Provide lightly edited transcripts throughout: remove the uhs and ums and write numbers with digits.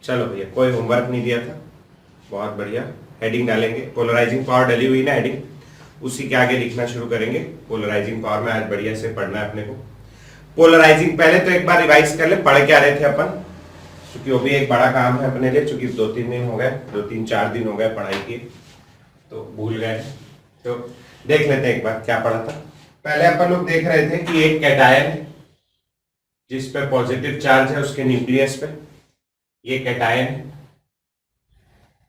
चलो भैया, कोई होमवर्क नहीं दिया था, बहुत बढ़िया। हेडिंग डालेंगे, पोलराइजिंग पावर डली हुई ना हेडिंग, उसी के आगे लिखना शुरू करेंगे। पोलराइजिंग पावर में आज बढ़िया से पढ़ना है अपने को। पोलराइजिंग पहले तो एक बार रिवाइज कर ले, पढ़ के आ रहे थे अपन, क्योंकि वो भी एक बड़ा काम है अपने लिए, क्योंकि 2-3 दिन हो गए, 2-3-4 दिन हो गए पढ़ाई किए, तो भूल गए। तो देख लेते हैं एक बार क्या पढ़ा था। पहले अपन लोग देख रहे थे कि एक कैटायन है जिस पे पॉजिटिव चार्ज है उसके न्यूक्लियस पे, ये कैटायन है।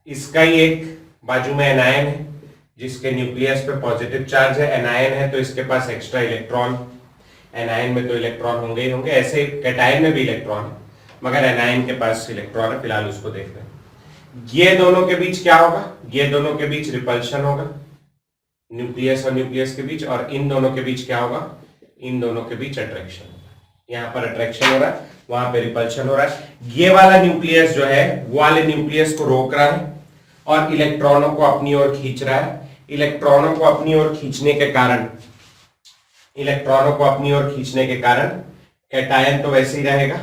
इसका ही एक बाजू में एनायन है जिसके न्यूक्लियस पे पॉजिटिव चार्ज है। एनायन है तो इसके पास एक्स्ट्रा इलेक्ट्रॉन, एनायन में तो इलेक्ट्रॉन होंगे ही होंगे, ऐसे कैटायन में भी इलेक्ट्रॉन है, मगर एनायन के पास इलेक्ट्रॉन है। फिलहाल उसको देख रहे हैं। ये दोनों के बीच क्या होगा, ये दोनों के बीच रिपल्शन होगा, न्यूक्लियस और न्यूक्लियस के बीच, और इन दोनों के बीच क्या होगा, इन दोनों के बीच अट्रैक्शन होगा। यहाँ पर अट्रैक्शन हो रहा है, वहां पे रिपल्शन हो रहा है। ये वाला न्यूक्लियस जो है वो वाले न्यूक्लियस को रोक रहा है और इलेक्ट्रॉनों को अपनी ओर खींच रहा है। इलेक्ट्रॉनों को अपनी ओर खींचने के कारण, इलेक्ट्रॉनों को अपनी ओर खींचने के कारण कैटायन तो वैसे ही रहेगा।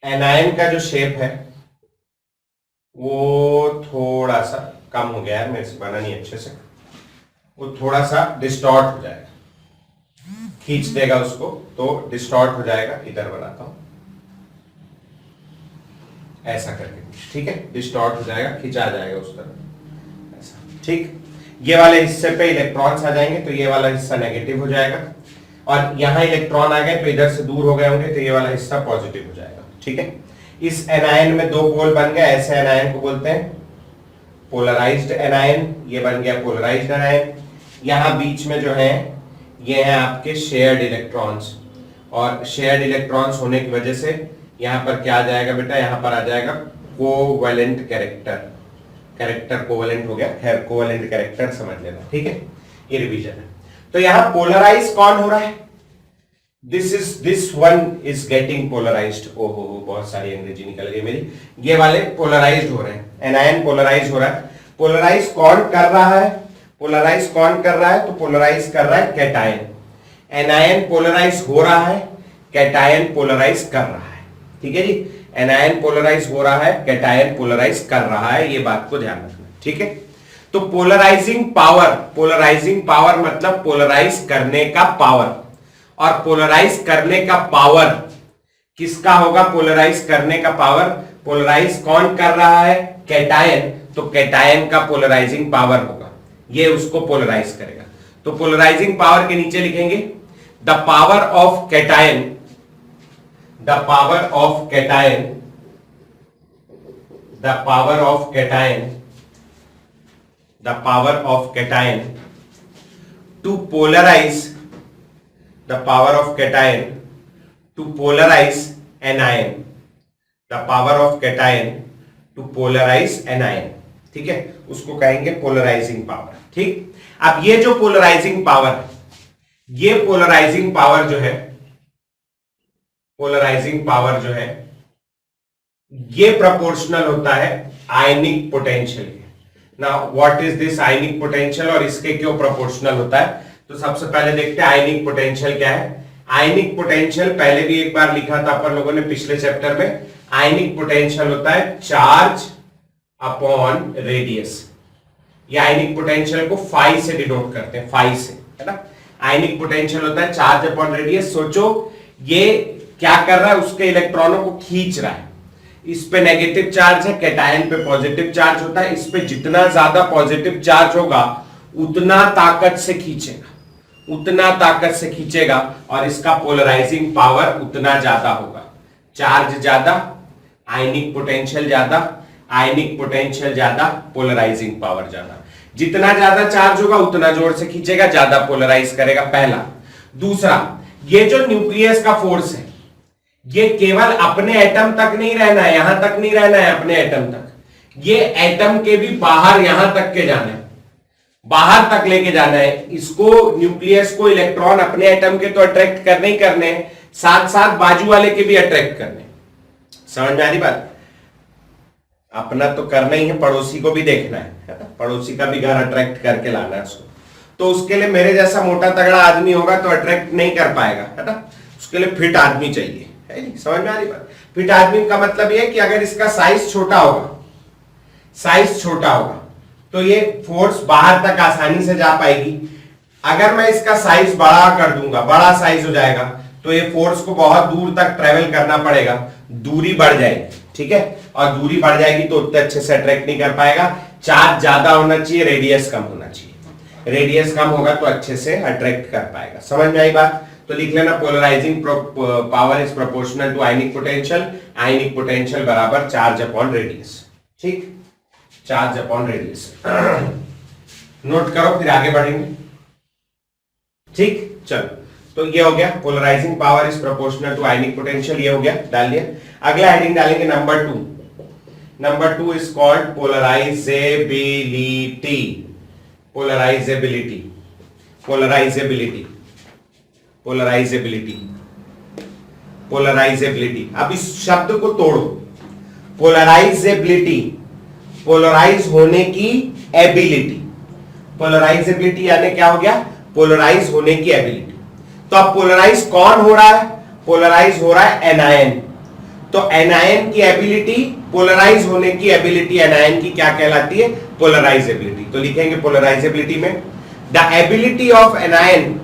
एनायन का जो शेप है वो थोड़ा सा कम हो गया है, मेरे से बना नहीं अच्छे से, वो थोड़ा सा डिस्टॉर्ट हो जाएगा, खींच देगा उसको तो डिस्टॉर्ट हो जाएगा। इधर बनाता हूं ऐसा करके, ठीक है, डिस्टॉर्ट हो जाएगा, खिंचा जाएगा उस तरफ ऐसा, ठीक। ये वाले हिस्से पे इलेक्ट्रॉन्स आ जाएंगे तो ये वाला हिस्सा नेगेटिव हो जाएगा, और यहां इलेक्ट्रॉन आ गए तो इधर से दूर हो गए होंगे तो ये वाला हिस्सा पॉजिटिव हो जाएगा, ठीक है। इस एनायन में दो पोल बन गए, ऐसे एनायन को बोलते हैं पोलराइज्ड एनायन, ये बन गया पोलराइज्ड एनायन। यहां बीच में जो है ये है आपके शेयर्ड इलेक्ट्रॉन्स, और शेयर्ड इलेक्ट्रॉन्स होने की वजह से यहां पर क्या आ जाएगा बेटा, यहां पर आ जाएगा कोवेलेंट कैरेक्टर, कैरेक्टर कोवेलेंट हो गया, खैर कोवेलेंट कैरेक्टर समझ लेना, ठीक है, ये रिवीजन है। तो यहां पोलराइज कौन हो रहा है, this one is getting polarized. ओहो, बहुत सारी अंग्रेजी निकल गई मेरी। ये वाले पोलराइज्ड हो रहे हैं, एनायन पोलराइज हो रहा है। पोलराइज कौन कर रहा है, पोलराइज कौन कर रहा है, तो पोलराइज कर रहा है कैटायन। एनायन पोलराइज हो रहा है, कैटायन पोलराइज कर रहा है, ठीक है जी। एनायन पोलराइज हो रहा है, कैटायन पोलराइज कर रहा है, ये बात को ध्यान रखना, ठीक है। तो पोलराइजिंग पावर, पोलराइजिंग पावर मतलब पोलराइज करने का पावर, और पोलराइज करने का पावर किसका होगा, पोलराइज करने का पावर, पोलराइज कौन कर रहा है, कैटायन, तो कैटायन का पोलराइजिंग पावर होगा, ये उसको पोलराइज करेगा। तो पोलराइजिंग पावर के नीचे लिखेंगे the power of cation, the power of cation, the power of cation, the power of cation to polarize, the power of cation to polarize anion, the power of cation to polarize anion, ठीक है, उसको कहेंगे polarising power, ठीक। अब ये जो polarising power, ये polarising power जो है, पोलराइजिंग पावर जो है ये प्रोपोर्शनल होता है आयनिक पोटेंशियल के। Now what is this ionic potential, और इसके क्यों प्रोपोर्शनल होता है, तो सबसे पहले देखते हैं आयनिक पोटेंशियल क्या है। आयनिक पोटेंशियल पहले भी एक बार लिखा था अपन लोगों ने पिछले चैप्टर में। आयनिक पोटेंशियल होता है चार्ज अपॉन रेडियस। ये आयनिक पोटेंशियल को फाई से डिनोट करते हैं, फाई से, है ना। आयनिक पोटेंशियल होता है चार्ज अपॉन रेडियस। सोचो ये क्या कर रहा है, उसके इलेक्ट्रॉनों को खींच रहा है। इस पे नेगेटिव चार्ज है, कैटायन पे पॉजिटिव चार्ज होता है। इस पे जितना ज्यादा पॉजिटिव चार्ज होगा उतना ताकत से खींचेगा, उतना ताकत से खींचेगा, और इसका पोलराइजिंग पावर उतना ज्यादा होगा। चार्ज ज्यादा, आयनिक पोटेंशियल ज्यादा, आयनिक पोटेंशियल ज्यादा, पोलराइजिंग पावर ज्यादा। जितना ज्यादा चार्ज होगा उतना जोर से खींचेगा, ज्यादा पोलराइज करेगा, पहला। दूसरा, ये जो न्यूक्लियस का फोर्स है ये केवल अपने एटम तक नहीं रहना है, यहां तक नहीं रहना है अपने एटम तक, ये एटम के भी बाहर यहां तक के जाना है, बाहर तक लेके जाना है इसको। न्यूक्लियस को इलेक्ट्रॉन अपने एटम के तो अट्रैक्ट करने ही करने हैं, साथ साथ बाजू वाले के भी अट्रैक्ट करने। समझ में आ रही बात, अपना तो करना ही है, पड़ोसी को भी देखना है ना, पड़ोसी का भी घर अट्रैक्ट करके लाना है उसको। तो उसके लिए मेरे जैसा मोटा तगड़ा आदमी होगा तो अट्रैक्ट नहीं कर पाएगा, है ना, उसके लिए फिट आदमी चाहिए, है नहीं। समझ में आ रही बात, फिट आर्च बीम का मतलब ये है कि अगर इसका साइज छोटा होगा तो ये फोर्स बाहर तक आसानी से जा पाएगी। अगर मैं इसका साइज बड़ा कर दूंगा, बड़ा साइज हो जाएगा, तो ये फोर्स को बहुत दूर तक ट्रेवल करना पड़ेगा, दूरी बढ़ जाएगी, ठीक है, और दूरी बढ़ जाएगी तो उतने अच्छे से अट्रैक्ट नहीं कर पाएगा। चार्ज ज्यादा होना चाहिए, रेडियस कम होना चाहिए। रेडियस कम होगा तो अच्छे से अट्रैक्ट कर पाएगा। समझ में आई बात? तो लिख लेना polarizing power is proportional to ionic potential. Ionic potential बराबर चार्ज अपॉन रेडियस। ठीक, चार्ज अपॉन रेडियस नोट करो, फिर आगे बढ़ेंगे। ठीक, चलो, तो ये हो गया polarizing power is proportional to ionic potential, ये हो गया, डाल दिया। अगला हेडिंग डालेंगे number 2। Number 2 is called polarizability. Polarizability, polarizability, polarizability, polarizability. अब इस शब्द को तोड़ो। पोलराइजेबिलिटी, पोलराइज होने की एबिलिटी। पोलराइजेबिलिटी यानी क्या हो गया? पोलराइज होने की एबिलिटी। तो अब पोलराइज कौन हो रहा है? पोलराइज हो रहा है एनायन। तो एनायन की एबिलिटी, पोलराइज होने की एबिलिटी एनायन की क्या कहलाती है? पोलराइजेबिलिटी। तो लिखेंगे पोलराइजेबिलिटी में the ability of anion,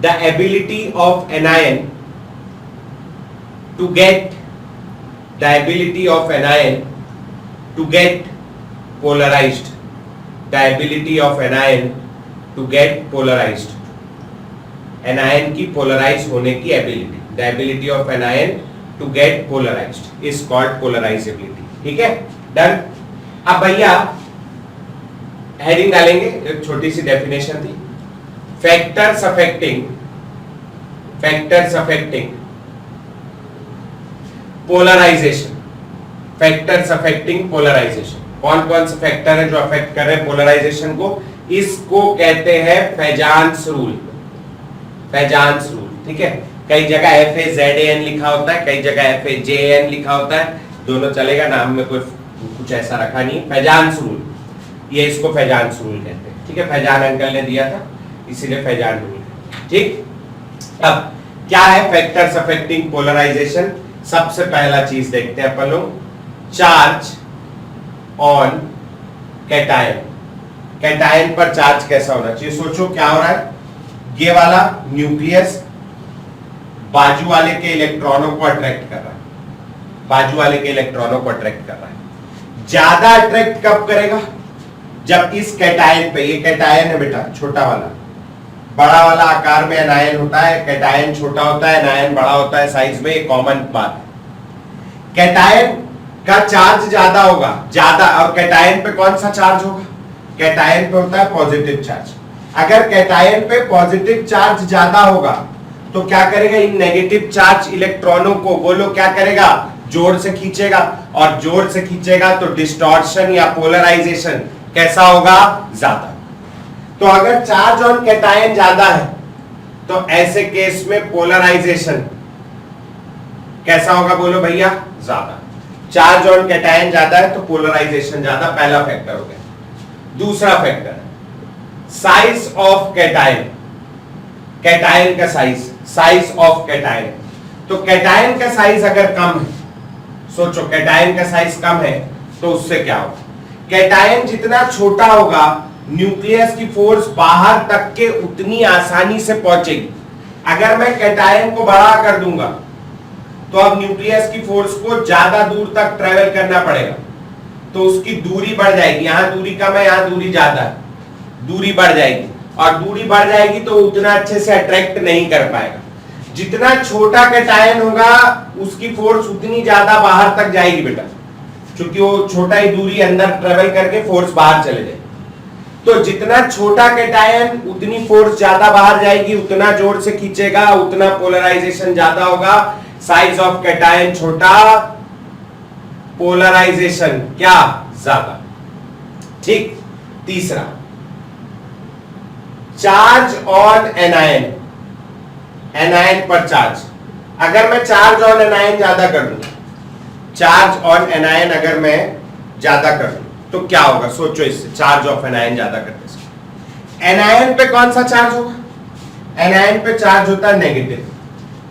the ability of anion to get, the ability of anion to get polarized, the ability of anion to get polarized, anion की polarize होने की ability, the ability of anion to get polarized is called polarizability। ठीक है, done. अब भैया heading डालेंगे, एक छोटी सी डेफिनेशन थी, factors affecting polarization. Factors affecting polarization, कौन कौन से फैक्टर है जो अफेक्ट कर रहे हैं पोलराइजेशन को? इसको कहते हैं फैजान्स रूल। फैजान्स रूल, ठीक है। कई जगह FAZAN लिखा होता है, कई जगह FAJAN लिखा होता है, दोनों चलेगा, नाम में कोई कुछ ऐसा रखा नहीं। फैजान्स रूल, ये इसको फैजान्स रूल कहते हैं, ठीक है। फैजान अंकल ने दिया था, इसीलिए फैजान रूल। ठीक, अब क्या है फैक्टर्स अफेक्टिंग पोलराइजेशन? सबसे पहला चीज देखते हैं अपन लोग, चार्ज ऑन कैटायन। कैटायन पर चार्ज कैसा होना चाहिए? सोचो क्या हो रहा है, ये वाला न्यूक्लियस बाजू वाले के इलेक्ट्रॉनों को अट्रैक्ट कर रहा है, बाजू वाले के इलेक्ट्रॉनों को अट्रैक्ट कर रहा है। ज्यादा अट्रैक्ट कब करेगा? जब इस कैटायन पे, ये कैटायन है बेटा, छोटा वाला, बड़ा वाला आकार में एनायन होता है, कैटायन छोटा होता है, एनायन बड़ा होता है साइज में, एक कॉमन बात है। कैटायन का चार्ज ज्यादा होगा, ज्यादा, और कैटायन पे कौन सा चार्ज होगा? कैटायन पे होता है पॉजिटिव चार्ज। अगर कैटायन पे पॉजिटिव चार्ज ज्यादा होगा तो क्या करेगा? इन नेगेटिव चार्ज इलेक्ट्रॉनों को, बोलो क्या करेगा? जोर से खींचेगा, और जोर से खींचेगा तो डिस्टॉर्शन या पोलराइजेशन कैसा होगा? ज्यादा। तो अगर चार्ज ऑन कैटायन ज्यादा है तो ऐसे केस में पोलराइजेशन कैसा होगा? बोलो भैया, ज्यादा। चार्ज ऑन कैटायन ज्यादा है तो पोलराइजेशन ज्यादा, पहला फैक्टर हो गया। दूसरा factor, size of cation. Cation का साइज, साइज ऑफ कैटायन। तो कैटायन का साइज अगर कम है, सोचो कैटायन का साइज कम है तो उससे क्या होगा? कैटायन जितना छोटा होगा, न्यूक्लियस की फोर्स बाहर तक के उतनी आसानी से पहुंचेगी। अगर मैं कैटायन को बड़ा कर दूंगा तो अब न्यूक्लियस की फोर्स को ज्यादा दूर तक ट्रेवल करना पड़ेगा, तो उसकी दूरी बढ़ जाएगी। यहां दूरी कम है, यहां दूरी ज्यादा है, दूरी बढ़ जाएगी, और दूरी बढ़ जाएगी तो उतना अच्छे से अट्रैक्ट नहीं कर पाएगा। जितना छोटा कैटायन होगा उसकी फोर्स उतनी ज्यादा बाहर तक जाएगी बेटा, क्योंकि वो छोटा ही दूरी अंदर ट्रेवल करके फोर्स बाहर चले जाएगी। तो जितना छोटा कैटायन उतनी फोर्स ज्यादा बाहर जाएगी, उतना जोर से खींचेगा, उतना पोलराइजेशन ज्यादा होगा। साइज ऑफ कैटायन छोटा, पोलराइजेशन क्या? ज्यादा। ठीक, तीसरा, चार्ज ऑन एनायन। एनायन पर चार्ज, अगर मैं चार्ज ऑन एनायन ज्यादा कर दूं, चार्ज ऑन एनायन अगर मैं ज्यादा कर दूं तो क्या होगा? सोचो इससे, चार्ज ऑफ एनायन ज्यादा करने से। एनायन पे कौन सा चार्ज होगा? एनायन पे चार्ज होता है नेगेटिव।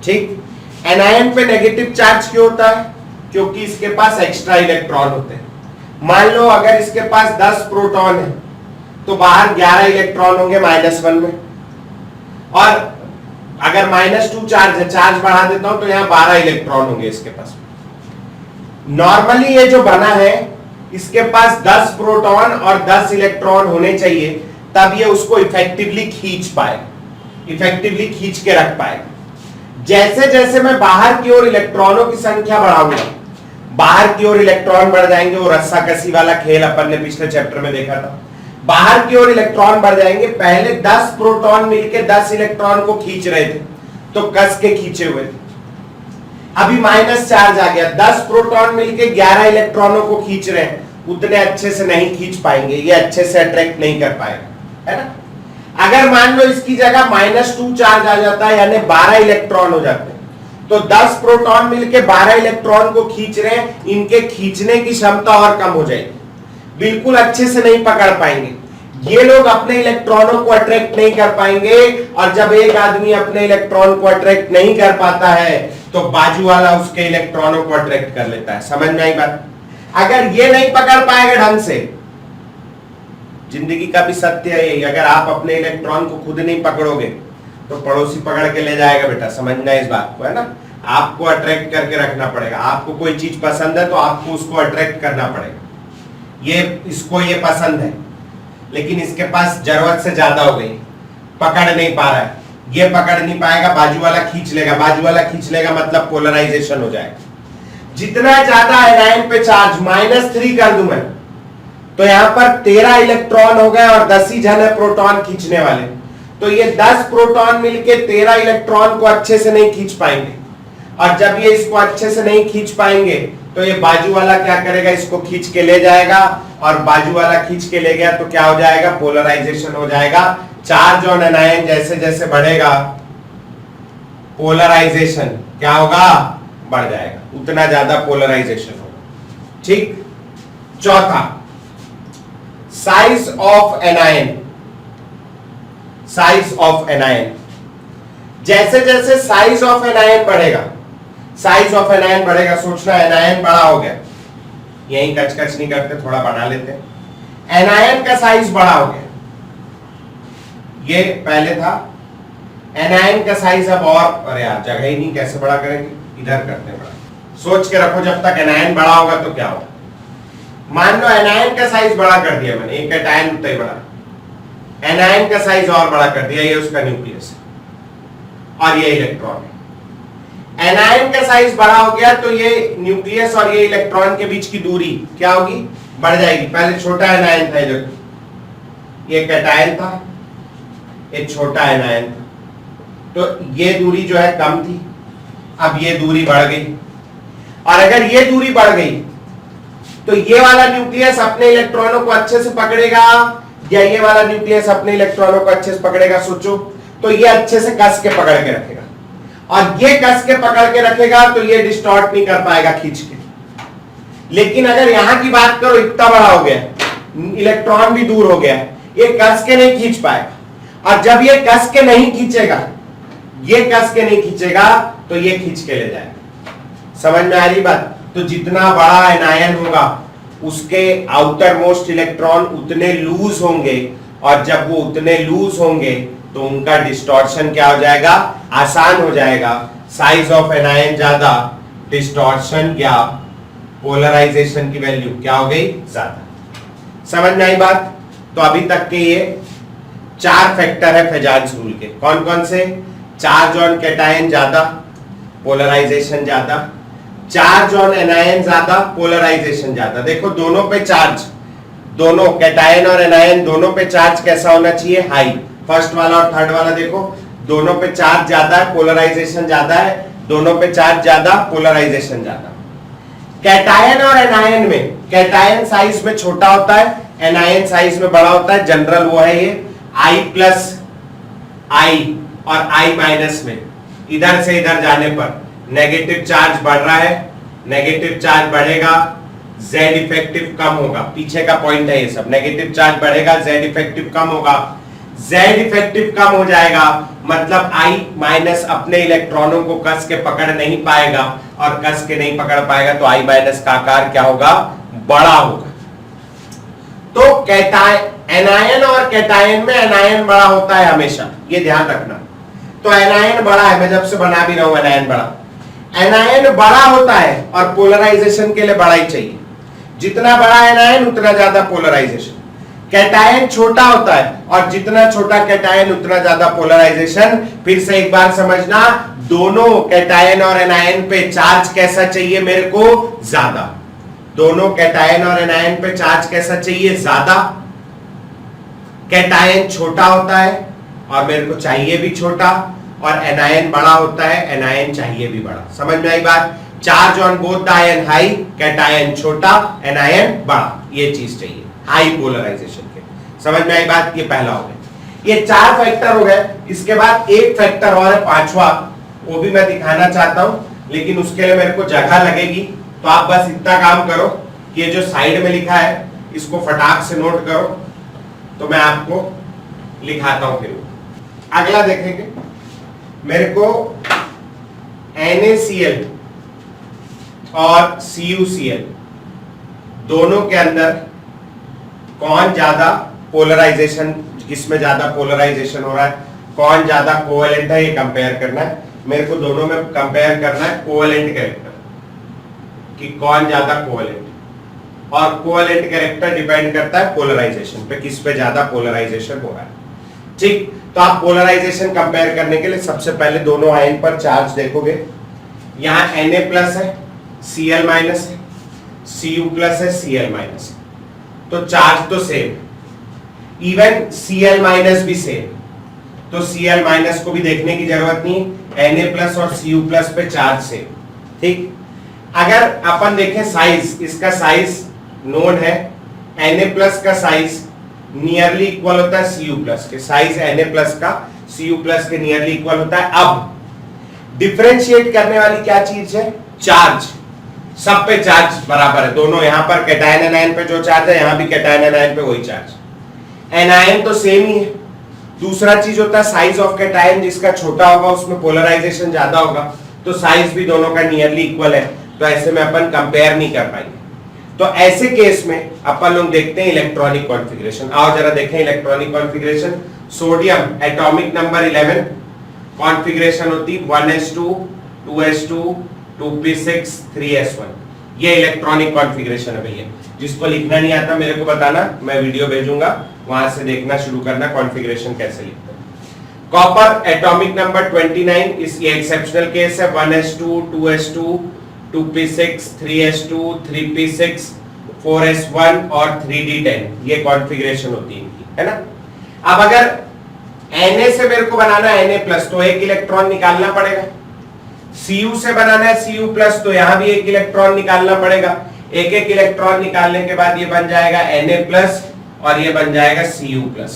ठीक, एनायन पे नेगेटिव चार्ज क्यों होता है? क्योंकि इसके पास एक्स्ट्रा इलेक्ट्रॉन होते हैं। मान लो अगर इसके पास 10 प्रोटॉन है तो बाहर 11 इलेक्ट्रॉन होंगे -1 में, और अगर -2 चार्ज है, चार्ज बढ़ा देता हूं तो यहां 12 इलेक्ट्रॉन होंगे इसके पास। नॉर्मली ये जो बना है इसके पास 10 प्रोटॉन और 10 इलेक्ट्रॉन होने चाहिए, तब ये उसको इफेक्टिवली खींच पाएगा, इफेक्टिवली खींच के रख पाएगा। जैसे जैसे मैं बाहर की ओर इलेक्ट्रॉनों की संख्या बढ़ाऊंगा, बाहर की ओर इलेक्ट्रॉन बढ़ जाएंगे, वो रस्साकसी वाला खेल अपन ने पिछले चैप्टर में देखा था। बाहर की ओर इलेक्ट्रॉन बढ़ जाएंगे, पहले 10 प्रोटॉन मिलके 10 इलेक्ट्रॉन को खींच रहे थे तो कस के खींचे हुए थे। अभी माइनस चार्ज आ गया, 10 प्रोटॉन मिलके 11 इलेक्ट्रॉनों को खींच रहे हैं, उतने अच्छे से नहीं खींच पाएंगे, ये अच्छे से अट्रैक्ट नहीं कर पाएगा, है ना। अगर मान लो इसकी जगह -2 चार्ज आ जाता है, यानी 12 इलेक्ट्रॉन हो जाते हैं, तो 10 प्रोटॉन मिलके 12 इलेक्ट्रॉन को खींच रहे हैं, इनके खींचने की क्षमता और कम हो जाएगी, बिल्कुल अच्छे से नहीं पकड़ पाएंगे, ये लोग अपने इलेक्ट्रॉनों को अट्रैक्ट नहीं कर पाएंगे। और जब एक आदमी अपने इलेक्ट्रॉन को अट्रैक्ट नहीं कर पाता है तो बाजू वाला उसके इलेक्ट्रॉनों को अट्रैक्ट कर लेता है। समझ में आई बात? अगर ये नहीं पकड़ पाएगा ढंग से, जिंदगी का भी सत्य है यही, अगर आप अपने इलेक्ट्रॉन को खुद नहीं पकड़ोगे तो पड़ोसी पकड़ के ले जाएगा। बेटा समझना इस बात को, है ना। आपको अट्रैक्ट करके रखना पड़ेगा। आपको कोई चीज पसंद है तो आपको उसको अट्रैक्ट करना पड़ेगा। इसको ये पसंद है लेकिन इसके पास जरूरत से ज्यादा हो गई, पकड़ नहीं पा रहा है, ये पकड़ नहीं पाएगा, बाजू वाला खींच लेगा, बाजू वाला खींच लेगा, मतलब पोलराइजेशन हो जाएगा। जितना ज्यादा एनायन पे चार्ज -3 कर दूं मैं तो यहां पर 13 इलेक्ट्रॉन हो गए और 10 ही जन है प्रोटॉन खींचने वाले, तो ये 10 प्रोटॉन मिलके 13 इलेक्ट्रॉन को अच्छे से नहीं खींच पाएंगे। और जब ये इसको अच्छे से नहीं खींच पाएंगे तो ये बाजू वाला क्या करेगा, इसको खींच के ले जाएगा, और बाजू वाला खींच के ले गया तो क्या हो जाएगा, पोलराइजेशन हो जाएगा। चार्ज ऑन एनायन जैसे जैसे बढ़ेगा पोलराइजेशन क्या होगा, बढ़ जाएगा, उतना ज्यादा पोलराइजेशन होगा। ठीक। चौथा, size of anion. Size of anion, जैसे जैसे साइज ऑफ एनायन बढ़ेगा, साइज ऑफ एनायन बढ़ेगा, सोचना एनायन बड़ा हो गया, यही कचकच नहीं करते, थोड़ा बढ़ा लेते हैं। एनायन का साइज बड़ा हो गया, ये पहले था, एनायन का साइज अब और, अरे यार जगह ही नहीं, कैसे बड़ा करेंगे, इधर करते हैं बड़ा। सोच के रखो जब तक एनायन बड़ा होगा तो क्या होगा। मान लो एनायन का साइज बड़ा कर दिया मैंने, एक कैटायन उतना ही बड़ा, एनायन का साइज और बड़ा कर दिया, ये उसका न्यूक्लियस है और ये इलेक्ट्रॉन है। एनायन का साइज बड़ा हो गया तो ये न्यूक्लियस और ये इलेक्ट्रॉन के बीच की दूरी क्या होगी, बढ़ जाएगी। पहले छोटा एनायन था, ये कैटायन था, ये छोटा एनायन था, तो ये दूरी जो है कम थी, अब ये दूरी बढ़ गई। और अगर ये दूरी बढ़ गई तो ये वाला न्यूक्लियस अपने इलेक्ट्रॉनों को अच्छे से पकड़ेगा या ये वाला न्यूक्लियस अपने इलेक्ट्रॉनों को अच्छे से पकड़ेगा, सोचो। तो ये अच्छे से कस के पकड़ के रखेगा, और ये कस के पकड़ के रखेगा तो ये डिस्टॉर्ट नहीं कर पाएगा खींच के। लेकिन अगर यहां की बात करो, इतना बड़ा हो गया, इलेक्ट्रॉन भी दूर हो गया, ये कस के नहीं खींच पाएगा। और जब ये कस के नहीं खींचेगा, ये कस के नहीं खींचेगा तो ये खींच के ले जाएगा। समझ में आ रही बात? तो जितना बड़ा एनायन होगा उसके आउटर मोस्ट इलेक्ट्रॉन उतने लूज होंगे, और जब वो उतने लूज होंगे तो उनका डिस्टॉर्शन क्या हो जाएगा, आसान हो जाएगा। साइज ऑफ एनायन ज्यादा, डिस्टॉर्शन या पोलराइजेशन की वैल्यू क्या हो गई, ज्यादा। समझ में आई बात? तो अभी तक के ये 4 फैक्टर है फेजार्ड्स रूल के। कौन कौन से? चार्ज ऑन कैटायन ज्यादा, पोलराइजेशन ज्यादा, चार्ज ऑन एनायन ज्यादा, पोलराइजेशन ज्यादा। देखो दोनों पे चार्ज, दोनों कैटायन और एनायन दोनों पे चार्ज कैसा होना चाहिए, हाई। फर्स्ट वाला और थर्ड वाला देखो, दोनों पे चार्ज ज्यादा है, पोलराइजेशन ज्यादा है, दोनों पे चार्ज ज्यादा, पोलराइजेशन ज्यादा। कैटायन और एनायन में, कैटायन साइज में छोटा होता है, एनायन साइज में बड़ा होता है। जनरल वो है ये I+ I और I- में इधर से इधर जाने पर नेगेटिव चार्ज बढ़ रहा है, नेगेटिव चार्ज बढ़ेगा, Z इफेक्टिव कम होगा। पीछे का पॉइंट है ये सब, नेगेटिव चार्ज बढ़ेगा, Z इफेक्टिव कम होगा। जेड इफेक्टिव कम हो जाएगा, मतलब आई माइनस अपने इलेक्ट्रॉनों को कस के पकड़ नहीं पाएगा, और कस के नहीं पकड़ पाएगा तो आई माइनस का आकार क्या होगा, बड़ा होगा। तो कैटायन, एनायन और कैटायन में एनायन बड़ा होता है हमेशा, ये ध्यान रखना। तो एनायन बड़ा है, मैं जब से बना भी रहा हूं एनायन बड़ा, एनायन बड़ा होता है और पोलराइजेशन के लिए बड़ा ही चाहिए, जितना बड़ा एनायन उतना ज्यादा पोलराइजेशन। कैटायन छोटा होता है और जितना छोटा कैटायन उतना ज्यादा पोलराइजेशन। फिर से एक बार समझना, दोनों कैटायन और एनायन पे चार्ज कैसा चाहिए मेरे को, ज्यादा। दोनों कैटायन और एनायन पे चार्ज कैसा चाहिए, ज्यादा। कैटायन छोटा होता है और मेरे को चाहिए भी छोटा, और एनायन बड़ा होता है, एनायन चाहिए भी बड़ा। समझ में आई बात? Charge on both the ion high, cation छोटा, एनायन बड़ा, ये चीज चाहिए हाई पोलराइजेशन के। समझ में आई बात? ये पहला हो गया। ये 4 फैक्टर हो गए। इसके बाद एक फैक्टर और है 5वां, वो भी मैं दिखाना चाहता हूं, लेकिन उसके लिए मेरे को जगह लगेगी। तो आप बस इतना काम करो कि ये जो साइड में लिखा है इसको फटाक से नोट करो, तो मैं आपको लिखाता हूं। फिर अगला देखेंगे, मेरे को NaCl और CuCl दोनों के अंदर कौन ज्यादा पोलराइजेशन, किसमें ज्यादा पोलराइजेशन हो रहा है, कौन ज्यादा कोवेलेंट है, ये कंपेयर करना है मेरे को। दोनों में कंपेयर करना है कोवेलेंट कैरेक्टर, कि कौन ज्यादा कोवेलेंट, और कोवेलेंट कैरेक्टर डिपेंड करता है पोलराइजेशन पे, किस पे ज्यादा पोलराइजेशन हो रहा है। ठीक, तो आप पोलराइजेशन कंपेयर करने के लिए सबसे पहले दोनों आयन पर चार्ज देखोगे। यहां Na प्लस है, Cl माइनस है, Cu प्लस है, Cl माइनस है, तो चार्ज तो सेम, इवन Cl माइनस भी सेम, तो Cl माइनस को भी देखने की जरूरत नहीं, Na प्लस और Cu प्लस पे चार्ज सेम। ठीक, अगर अपन देखें साइज, इसका साइज नोन है, Na प्लस का साइज नियरली इक्वल होता है Cu प्लस के, साइज Na प्लस का Cu प्लस के नियरली इक्वल होता है। अब डिफरेंशिएट करने वाली क्या चीज है, चार्ज। सब पे चार्ज बराबर है, दोनों यहां पर कैटायन एनायन पे जो चार्ज है, यहां भी कैटायन एनायन पे वही चार्ज। एनायन तो सेम ही है। दूसरा चीज होता है साइज ऑफ कैटायन, जिसका छोटा होगा उसमें पोलराइजेशन ज्यादा होगा, तो साइज भी दोनों का नियरली इक्वल है, तो ऐसे में अपन कंपेयर नहीं कर पाएंगे। तो ऐसे केस में अपन लोग देखते हैं इलेक्ट्रॉनिक कॉन्फ़िगरेशन। आओ जरा देखें electronic configuration. Sodium atomic number 11, configuration होती 1s2 2s2 2p6 3s1। ये इलेक्ट्रॉनिक कॉन्फ़िगरेशन है भैया। जिसको लिखना नहीं आता मेरे को बताना, मैं वीडियो भेजूंगा, वहां से देखना शुरू करना कॉन्फ़िगरेशन कैसे लिखते हैं। कॉपर एटॉमिक नंबर 29, इस ये एक्सेप्शनल केस है, 1s2 2s2 2p6 3s2 3p6 4s1 और 3d10, ये कॉन्फ़िगरेशन होती है इनकी, है ना। अब अगर Na से मेरे को बनाना है Na+, तो एक इलेक्ट्रॉन निकालना पड़ेगा। Cu से बनाना है Cu+, तो यहां भी एक इलेक्ट्रॉन निकालना पड़ेगा। एक एक इलेक्ट्रॉन निकालने के बाद ये बन जाएगा Na+ और ये बन जाएगा Cu+।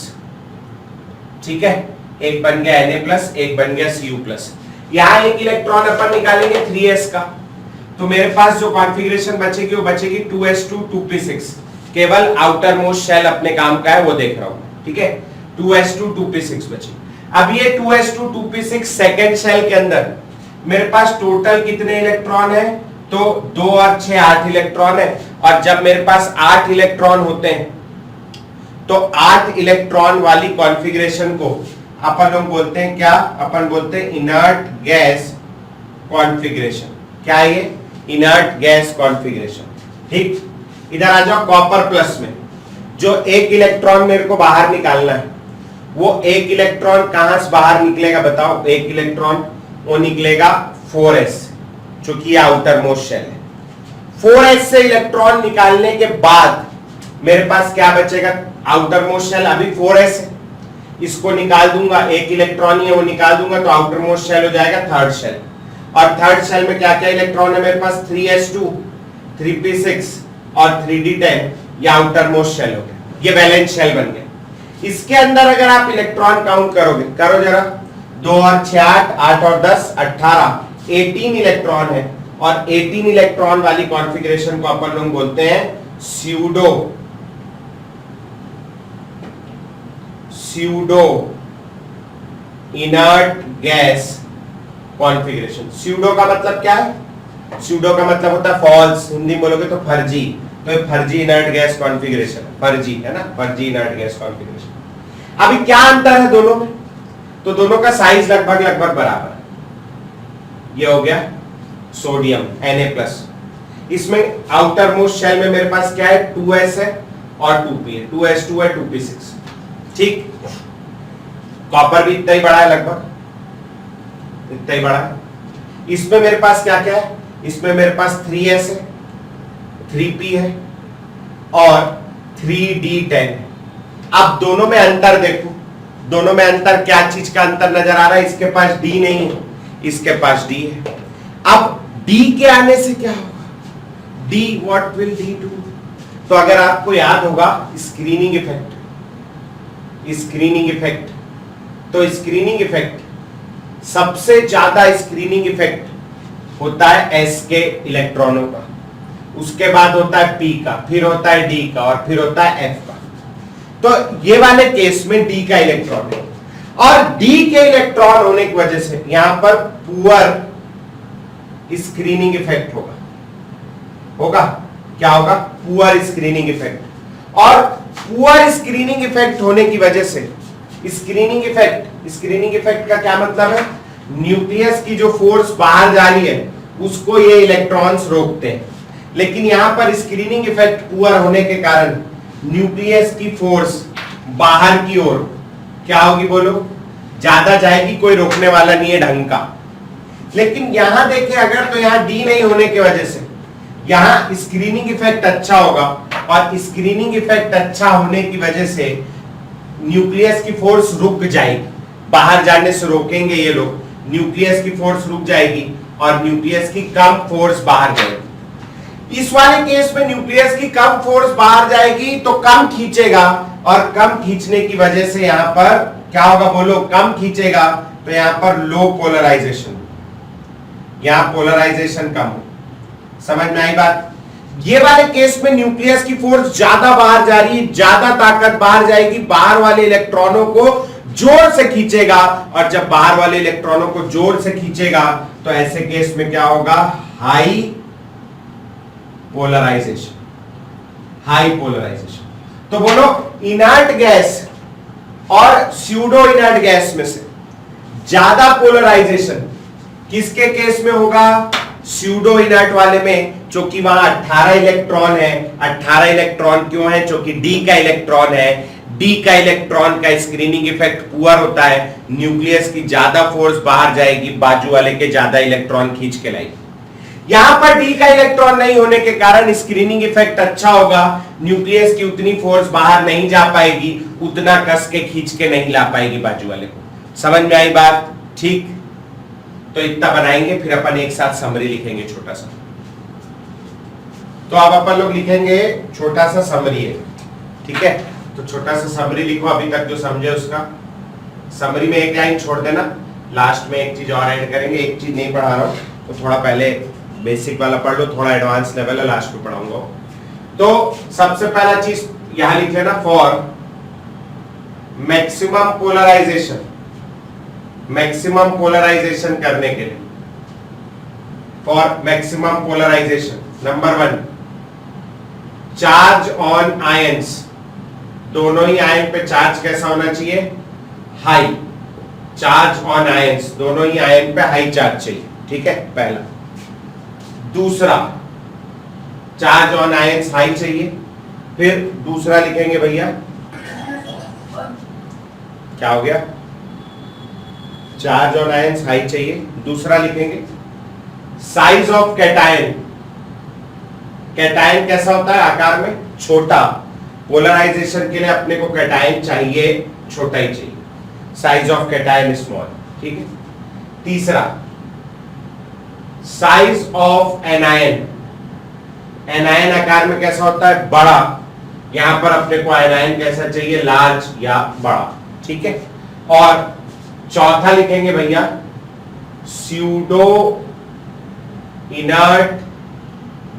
ठीक है, एक बन गया Na+, एक बन गया Cu+। यहां एक इलेक्ट्रॉन अपन निकालेंगे 3s का, तो मेरे पास जो कॉन्फ़िगरेशन बचेगी वो बचेगी 2s2 2p6। केवल आउटर मोस्ट शेल अपने काम का है, वो देख रहा हूं। ठीक है, 2s2 2p6 बची। अब ये 2s2 2p6 सेकेंड शेल के अंदर मेरे पास टोटल कितने इलेक्ट्रॉन है, तो 2 और 6 8 इलेक्ट्रॉन है। और जब मेरे पास 8 इलेक्ट्रॉन होते हैं तो 8 इलेक्ट्रॉन वाली कॉन्फ़िगरेशन को अपन लोग बोलते हैं क्या, अपन बोलते हैं इनर्ट गैस कॉन्फ़िगरेशन। क्या है ये, इनर्ट गैस कॉन्फ़िगरेशन। ठीक, इधर आ जाओ कॉपर प्लस में, जो एक इलेक्ट्रॉन मेरे को बाहर निकालना है, वो एक इलेक्ट्रॉन कहां से बाहर निकलेगा बताओ। एक इलेक्ट्रॉन वो निकलेगा 4s, जो कि आउटर मोस्ट शेल है। 4s से इलेक्ट्रॉन निकालने के बाद मेरे पास क्या बचेगा, आउटर मोस्ट शेल अभी 4s है, इसको निकाल दूंगा, एक इलेक्ट्रॉन ही है वो निकाल दूंगा, तो आउटर मोस्ट शेल हो जाएगा थर्ड शेल। और थर्ड शेल में क्या क्या इलेक्ट्रॉन है मेरे पास, 3s2 3p6 और 3d10, ये आउटर मोस्ट शेल हो गया, ये वैलेंस शेल बन गया। इसके अंदर अगर आप इलेक्ट्रॉन काउंट करोगे, करो जरा, 2 और 6 8, 8 और 10 18, 18 इलेक्ट्रॉन है। और 18 इलेक्ट्रॉन वाली कॉन्फ़िगरेशन को अपन लोग बोलते हैं pseudo inert gas configuration. Pseudo का मतलब क्या है? स्यूडो का मतलब होता है फॉल्स, हिंदी में बोलोगे तो फर्जी। तो फर्जी इनर्ट गैस कॉन्फ़िगरेशन, फर्जी है ना, फर्जी इनर्ट गैस कॉन्फ़िगरेशन। अभी क्या अंतर है दोनों में? तो दोनों का साइज लगभग बराबर है। ये हो गया सोडियम Na+। इसमें आउटर मोस्ट शेल में मेरे पास क्या है? 2s है और 2p है, 2s2 है 2p6। ठीक, कॉपर भी इतना ही बड़ा है, लगभग इतना ही बड़ा है। इसमें मेरे पास क्या क्या है? इसमें मेरे पास 3s है, 3p है और 3d10 है। अब दोनों में अंतर देखो, दोनों में अंतर, क्या चीज का अंतर नजर आ रहा है? इसके पास d नहीं है, इसके पास d है। अब d के आने से क्या होगा? d, what will d do? तो अगर आपको याद होगा स्क्रीनिंग इफेक्ट, स्क्रीनिंग इफेक्ट, तो स्क्रीनिंग इफेक्ट, सबसे ज्यादा स्क्रीनिंग इफेक्ट होता है s के इलेक्ट्रॉनों का, उसके बाद होता है p का, फिर होता है d का और फिर होता है f का। तो ये वाले केस में d का इलेक्ट्रॉन है और d के इलेक्ट्रॉन होने की वजह से यहां पर पुअर स्क्रीनिंग इफेक्ट होगा क्या होगा? Poor screening effect. और पुअर स्क्रीनिंग इफेक्ट होने की वजह से स्क्रीनिंग इफेक्ट का क्या मतलब है? न्यूक्लियस की जो फोर्स बाहर जा रही है उसको ये इलेक्ट्रॉन्स रोकते हैं, लेकिन यहां पर स्क्रीनिंग इफेक्ट पुअर होने के कारण न्यूक्लियस की फोर्स बाहर की ओर क्या होगी? बोलो, ज्यादा जाएगी, कोई रोकने वाला नहीं है ढंग का। लेकिन यहां देखें अगर, तो यहां डी नहीं होने की वजह से यहां स्क्रीनिंग इफेक्ट अच्छा होगा और स्क्रीनिंग इफेक्ट अच्छा होने की वजह से न्यूक्लियस की फोर्स रुक जाएगी, बाहर जाने से रोकेंगे ये लोग, न्यूक्लियस की फोर्स रुक जाएगी और न्यूक्लियस की कम फोर्स बाहर जाएगी। इस वाले केस में न्यूक्लियस की कम फोर्स बाहर जाएगी तो कम खींचेगा और कम खींचने की वजह से यहां पर क्या होगा? बोलो, कम खींचेगा तो यहां पर लो पोलराइजेशन, यहां पोलराइजेशन कम हो। समझ में आई बात? ये वाले केस में न्यूक्लियस की फोर्स ज्यादा बाहर जा रही है, ज्यादा ताकत बाहर जाएगी, बाहर वाले इलेक्ट्रॉनों को जोर से खींचेगा और जब बाहर वाले इलेक्ट्रॉनों को जोर से खींचेगा तो ऐसे केस में क्या होगा? High polarization, high polarization. तो बोलो, इनर्ट गैस और स्यूडो इनर्ट गैस में से ज्यादा पोलराइजेशन किसके केस में होगा? स्यूडो इनर्ट वाले में, क्योंकि वहां 18 इलेक्ट्रॉन है। 18 इलेक्ट्रॉन क्यों है? क्योंकि डी का इलेक्ट्रॉन है। डी का इलेक्ट्रॉन का स्क्रीनिंग इफेक्ट पुअर होता है, न्यूक्लियस की ज्यादा फोर्स बाहर जाएगी, बाजू वाले के ज्यादा इलेक्ट्रॉन खींच के लाएगी। यहां पर डी का इलेक्ट्रॉन नहीं होने के कारण स्क्रीनिंग इफेक्ट अच्छा होगा, न्यूक्लियस की उतनी फोर्स बाहर नहीं जा पाएगी, उतना कस के खींच के नहीं ला पाएगी बाजू वाले को। समझ में आई बात? ठीक, तो इतना बनाएंगे, फिर अपन एक साथ समरी लिखेंगे छोटा सा। तो अब अपन लोग लिखेंगे छोटा सा समरी है, ठीक है? तो छोटा सा समरी लिखो, अभी तक जो समझे उसका। समरी में एक लाइन छोड़ देना, लास्ट में एक चीज और ऐड करेंगे। एक चीज नहीं पढ़ा रहा हूं तो थोड़ा पहले बेसिक वाला पढ़ लो, थोड़ा एडवांस लेवल है, लास्ट में पढ़ाऊंगा। तो सबसे पहला चीज यहां लिख लेना, for maximum polarization, maximum polarization करने के लिए, for maximum polarization, number 1, charge on ions, दोनों ही आयन पे चार्ज कैसा होना चाहिए? हाई। चार्ज ऑन आयंस, दोनों ही आयन पे हाई चार्ज चाहिए, ठीक है? पहला। दूसरा, चार्ज ऑन आयंस हाई चाहिए। फिर दूसरा लिखेंगे भैया, क्या हो गया? चार्ज ऑन आयंस हाई चाहिए। दूसरा लिखेंगे साइज ऑफ कैटायन, कैटायन कैसा होता है? आकार में छोटा। पोलराइजेशन के लिए अपने को कैटायन चाहिए, छोटा ही चाहिए, साइज ऑफ कैटायन स्मॉल, ठीक है? तीसरा, साइज ऑफ एनायन, एनायन आकार में कैसा होता है? बड़ा। यहां पर अपने को एनायन कैसा चाहिए? लार्ज या बड़ा, ठीक है? और चौथा लिखेंगे भैया स्यूडो इनर्ट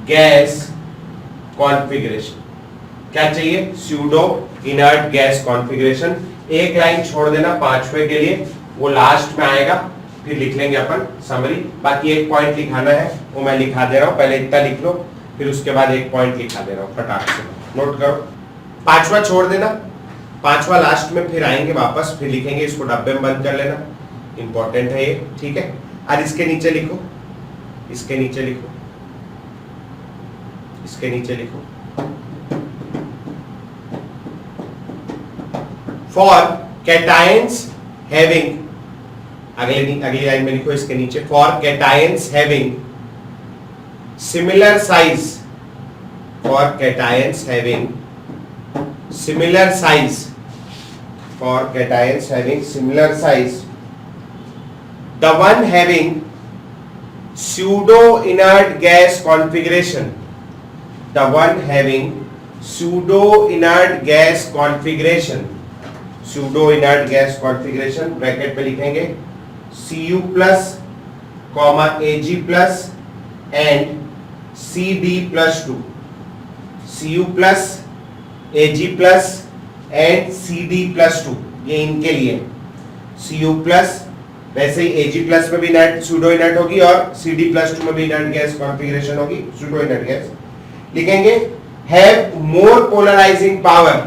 गैस कॉन्फ़िगरेशन, क्या चाहिए, स्यूडो इनर्ट गैस कॉन्फ़िगरेशन। एक लाइन छोड़ देना पांचवे के लिए, वो लास्ट में आएगा, फिर लिख लेंगे अपन समरी। बाकी एक पॉइंट लिखाना है वो मैं लिखा दे रहा हूं, पहले इतना लिख लो, फिर उसके बाद एक पॉइंट लिखा दे रहा हूं, फटाक से नोट करो। पांचवा छोड़ देना, पांचवा लास्ट में फिर आएंगे वापस, फिर लिखेंगे, इसको डब्बे में बंद कर लेना, इंपॉर्टेंट है ये, ठीक है। और इसके नीचे लिखो, इसके नीचे लिखो, इसके नीचे लिखो, फॉर कैटायंस हैविंग, अगली लाइन में लिखो इसके नीचे, for cations having similar size, for cations having similar size, for cations having similar size, the one having pseudo inert gas configuration, the one having pseudo inert gas configuration, pseudo inert gas configuration bracket पे लिखेंगे Cu plus comma Ag plus and Cd plus 2, Cu plus Ag plus and Cd plus 2, ये इनके लिए Cu plus, वैसे ही Ag plus में भी inert pseudo inert होगी और Cd प्लस 2 में भी इनर्ट गैस कॉन्फ़िगरेशन होगी, सूडो इनर्ट गैस लिखेंगे। Have more polarizing power,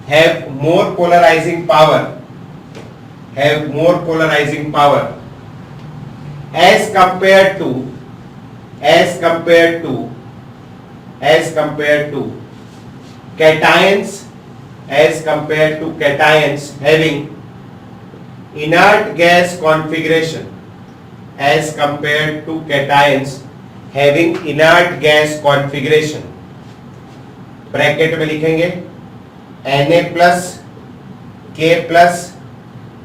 have more polarizing power, have more polarizing power as compare to, as compare to, as compare to cations, as compared to cations having inert gas configuration, as compared to cations having inert gas configuration, bracket में लिखेंगे Na plus K plus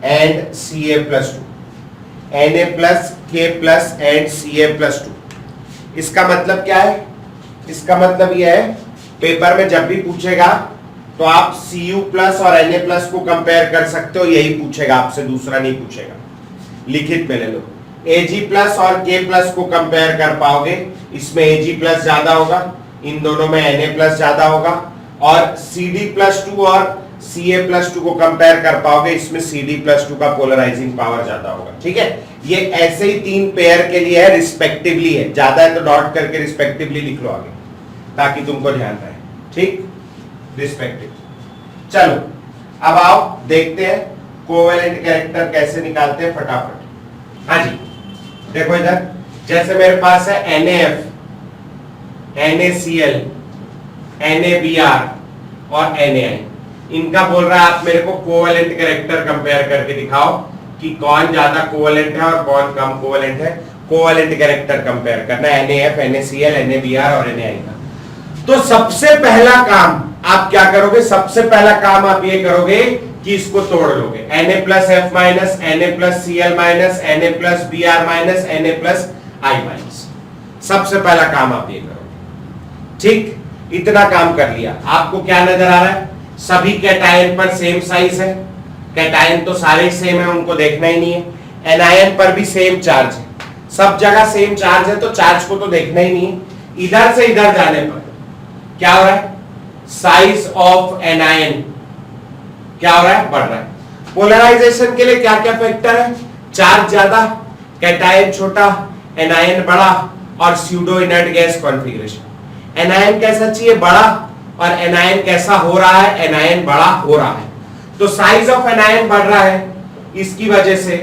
and Ca plus 2, Na plus K plus and Ca plus 2। इसका मतलब क्या है, इसका मतलब यह है, पेपर में जब भी पूछेगा तो आप Cu प्लस और Na प्लस को कंपेयर कर सकते हो, यही पूछेगा आपसे, दूसरा नहीं पूछेगा। लिखित में ले लो, Ag प्लस और K प्लस को कंपेयर कर पाओगे, इसमें Ag प्लस ज्यादा होगा, इन दोनों में Na प्लस ज्यादा होगा, और Cd प्लस 2 और Ca प्लस 2 को कंपेयर कर पाओगे, इसमें Cd प्लस 2 का पोलराइजिंग पावर ज्यादा होगा, ठीक है। ये ऐसे ही तीन पेयर के लिए है, रिस्पेक्टिवली है, ज्यादा है तो डॉट करके रिस्पेक्टिवली लिख लो आगे, ताकि तुमको ध्यान रहे, ठीक, रिस्पेक्टिव। चलो अब आओ देखते हैं कोवेलेंट कैरेक्टर कैसे निकालते हैं फटाफट। हाँ जी, देखो इधर, जैसे मेरे पास है NaF, NaCl, NaBr और NaI, इनका बोल रहा है आप मेरे को कोवेलेंट कैरेक्टर कंपेयर करके दिखाओ कि कौन ज्यादा कोवेलेंट है और कौन कम कोवेलेंट है। कोवेलेंट कैरेक्टर कंपेयर करना है NaF, NaCl, NaBr और NaI का। तो सबसे पहला काम आप क्या करोगे, सबसे पहला काम आप ये करोगे कि इसको तोड़ लोगे, Na plus F minus, Na plus Cl minus, Na plus Br minus, Na plus I minus, सबसे पहला काम आप ये करोगे, ठीक। इतना काम कर लिया, आपको क्या नजर आ रहा है, सभी कैटायन पर सेम साइज है, कैटायन तो सारे सेम है, उनको देखना ही नहीं है। एनायन पर भी सेम चार्ज है, सब जगह सेम चार्ज है, तो चार्ज को तो देखना ही नहीं है। इधर से इधर जाने पर क्या हो रहा है, साइज ऑफ एनायन क्या हो रहा है, बढ़ रहा है। पोलराइजेशन के लिए क्या क्या फैक्टर है, चार्ज ज्यादा, कैटायन छोटा, एनायन बड़ा और pseudo inert gas configuration. Anion कैसा चाहिए, बड़ा, और एनायन कैसा हो रहा है, एनायन बड़ा हो रहा है, तो साइज ऑफ एनायन बढ़ रहा है, इसकी वजह से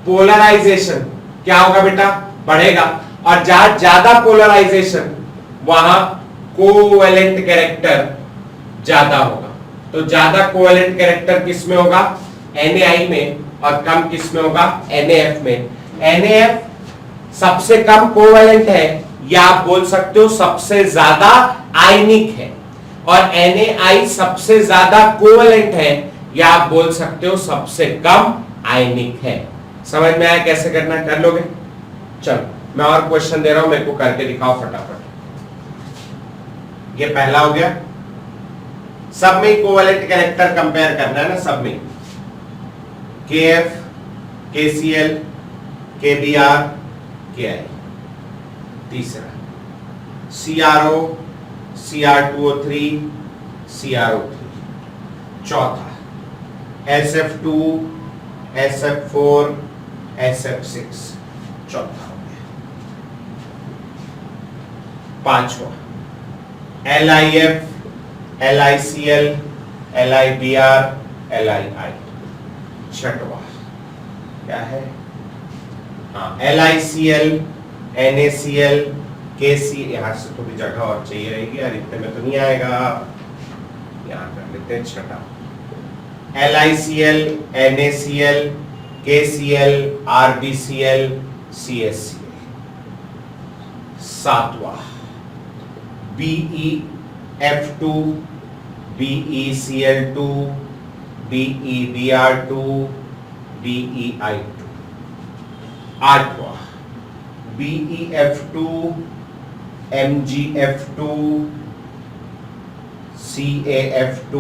पोलराइजेशन क्या होगा बेटा, बढ़ेगा, और जहां ज्यादा पोलराइजेशन वहां कोवेलेंट कैरेक्टर ज्यादा होगा। तो ज्यादा कोवेलेंट कैरेक्टर किस में होगा, NaI में, और कम किस में होगा, NaF में। NaF सबसे कम कोवेलेंट है, या आप बोल सकते हो सबसे ज्यादा आयनिक है, और NaI सबसे ज्यादा कोवेलेंट है, या आप बोल सकते हो सबसे कम आयनिक है। समझ में आया कैसे करना, कर लोगे। चलो मैं और क्वेश्चन दे रहा हूं, मेरे को करके दिखाओ फटाफट। ये पहला हो गया, सब में कोवेलेंट कैरेक्टर कंपेयर करना है ना, सब में KF, KCl, KBr, KI। तीसरा CRO, Cr2O3 CrO3, चौथा SF2 SF4 SF6, चौथा हो गया। पांचवा LiF LiCl LiBr LiI, छठवा क्या है, हाँ LiCl NaCl KC, यहां से थोड़ी जगह और चाहिए रहेगी यार, इतने में तो नहीं आएगा, यहां कर लेते हैं छठा LiCl NaCl KCl RbCl CaCl। सातवां BeF2 BeCl2 BeBr2 BeI2। आठवां BeF2 MgF2 CaF2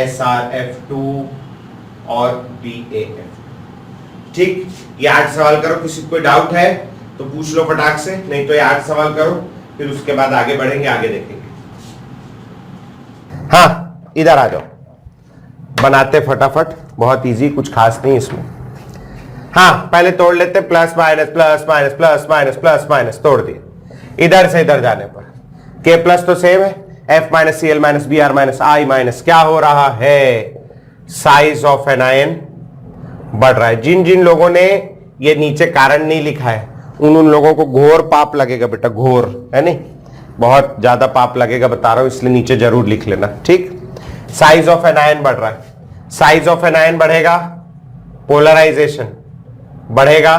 SrF2 और BaF। ठीक, ये 8 सवाल करो, किसी को कोई डाउट है तो पूछ लो फटाक से, नहीं तो ये 8 सवाल करो, फिर उसके बाद आगे बढ़ेंगे, आगे देखेंगे। हाँ इधर आ जाओ, बनाते फटाफट, बहुत इजी, कुछ खास नहीं इसमें। हाँ पहले तोड़ लेते, plus minus plus minus plus minus plus minus तोड़ दिए, इधर से इधर जाने पर के प्लस तो सेम है, F minus Cl minus Br minus I minus क्या हो रहा है, साइज ऑफ एन आयन बढ़ रहा है। जिन जिन लोगों ने ये नीचे कारण नहीं लिखा है उन लोगों को घोर पाप लगेगा बेटा, घोर है नहीं, बहुत ज्यादा पाप लगेगा बता रहा हूं, इसलिए नीचे जरूर लिख लेना। ठीक, साइज ऑफ एन आयन बढ़ रहा है, साइज ऑफ एन आयन बढ़ेगा, पोलराइजेशन बढ़ेगा,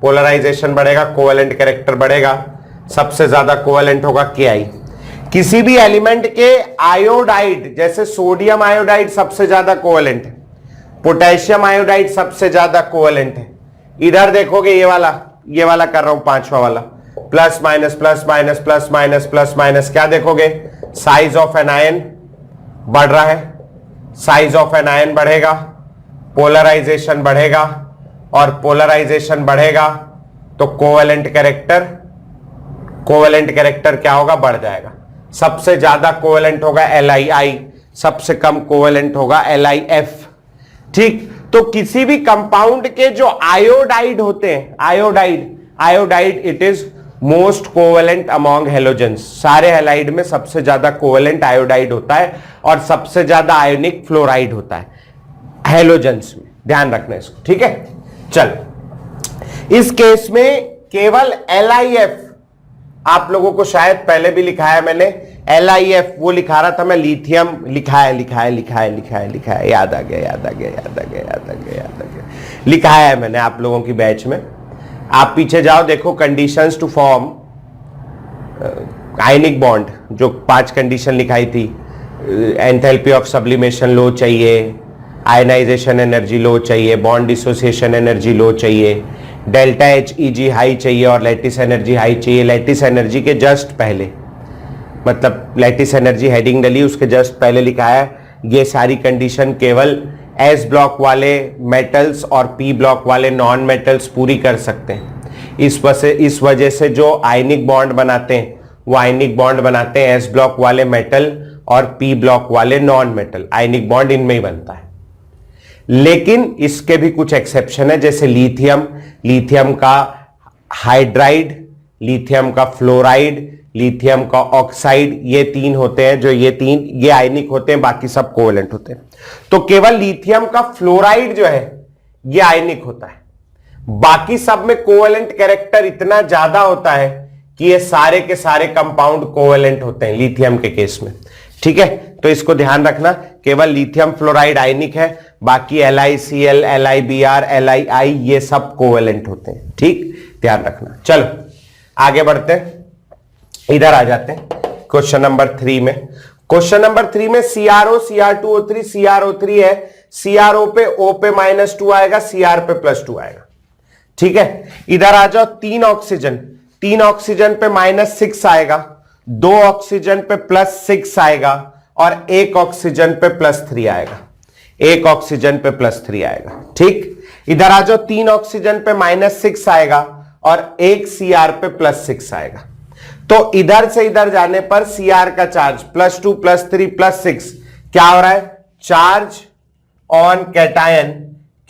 पोलराइजेशन बढ़ेगा, कोवेलेंट कैरेक्टर बढ़ेगा, सबसे ज्यादा कोवेलेंट होगा Ki। किसी भी एलिमेंट के आयोडाइड, जैसे सोडियम आयोडाइड सबसे ज्यादा कोवेलेंट है, पोटेशियम आयोडाइड सबसे ज्यादा कोवेलेंट है। इधर देखोगे ये वाला कर रहा हूं, पांचवा वाला, plus minus plus minus plus minus plus minus, क्या देखोगे, साइज ऑफ एन आयन बढ़ रहा है, साइज ऑफ एन आयन बढ़ेगा, पोलराइजेशन बढ़ेगा, और पोलराइजेशन बढ़ेगा तो कोवेलेंट कैरेक्टर क्या होगा, बढ़ जाएगा। सबसे ज्यादा कोवेलेंट होगा LiI, सबसे कम कोवेलेंट होगा LiF। ठीक, तो किसी भी कंपाउंड के जो आयोडाइड होते हैं, iodide it is most covalent among halogens, सारे हैलाइड में सबसे ज्यादा कोवेलेंट आयोडाइड होता है और सबसे ज्यादा आयोनिक फ्लोराइड होता है हेलोजेंस में, ध्यान रखना इसको। ठीक है, चल इस केस में केवल LiF, आप लोगों को शायद पहले भी लिखा है मैंने, LiF वो लिखा रहा था मैं, लिथियम लिखा है, याद आ गया, लिखा है मैंने आप लोगों की बैच में। आप पीछे जाओ, देखो conditions to form ionic bond, जो 5 कंडीशन लिखाई थी, एंथैल्पी ऑफ सब्लिमेशन लो चाहिए, आयनाइजेशन एनर्जी लो चाहिए, बॉन्ड डिसोसिएशन एनर्जी लो चाहिए, डेल्टा HEG हाई चाहिए और लैटिस एनर्जी हाई चाहिए। लैटिस एनर्जी के जस्ट पहले, मतलब लैटिस एनर्जी हेडिंग डली, उसके जस्ट पहले लिखा है ये सारी कंडीशन केवल S ब्लॉक वाले मेटल्स और P ब्लॉक वाले नॉन मेटल्स पूरी कर सकते हैं। इस वजह से जो आयनिक बॉन्ड बनाते हैं वो आयनिक बॉन्ड बनाते हैं S ब्लॉक वाले मेटल और P ब्लॉक वाले नॉन मेटल, आयनिक बॉन्ड इनमें ही बनता है। लेकिन इसके भी कुछ एक्सेप्शन है, जैसे लिथियम का हाइड्राइड, लिथियम का फ्लोराइड, लिथियम का ऑक्साइड, ये 3 होते हैं, जो ये आयनिक होते हैं, बाकी सब कोवेलेंट होते हैं। तो केवल लिथियम का फ्लोराइड जो है ये आयनिक होता है, बाकी सब में कोवेलेंट कैरेक्टर इतना ज्यादा होता है कि ये सारे के सारे कंपाउंड कोवेलेंट होते हैं लिथियम के केस में। ठीक है, तो इसको ध्यान रखना, केवल लिथियम फ्लोराइड आयनिक है, बाकी LiCl, LiBr, LiI ये सब कोवेलेंट होते हैं। ठीक, ध्यान रखना। चलो आगे बढ़ते हैं, इधर आ जाते हैं क्वेश्चन नंबर 3 में। क्वेश्चन नंबर 3 में CrO Cr2O3 CrO3 है, CrO पे O पे -2 आएगा, Cr पे +2 आएगा। ठीक है, इधर आ जाओ, 3 ऑक्सीजन पे -6 आएगा, 2 ऑक्सीजन पे +6 आएगा और 1 ऑक्सीजन पे +3 आएगा, 1 ऑक्सीजन पे +3 आएगा। ठीक, इधर आ जाओ, 3 ऑक्सीजन पे -6 आएगा और 1 Cr पे +6 आएगा। तो इधर से इधर जाने पर Cr का चार्ज +2 +3 +6 क्या हो रहा है, चार्ज ऑन कैटायन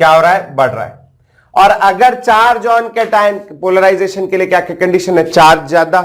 क्या हो रहा है, बढ़ रहा है। और अगर चार्ज ऑन कैटायन, पोलराइजेशन के लिए क्या क्या कंडीशन है, चार्ज ज्यादा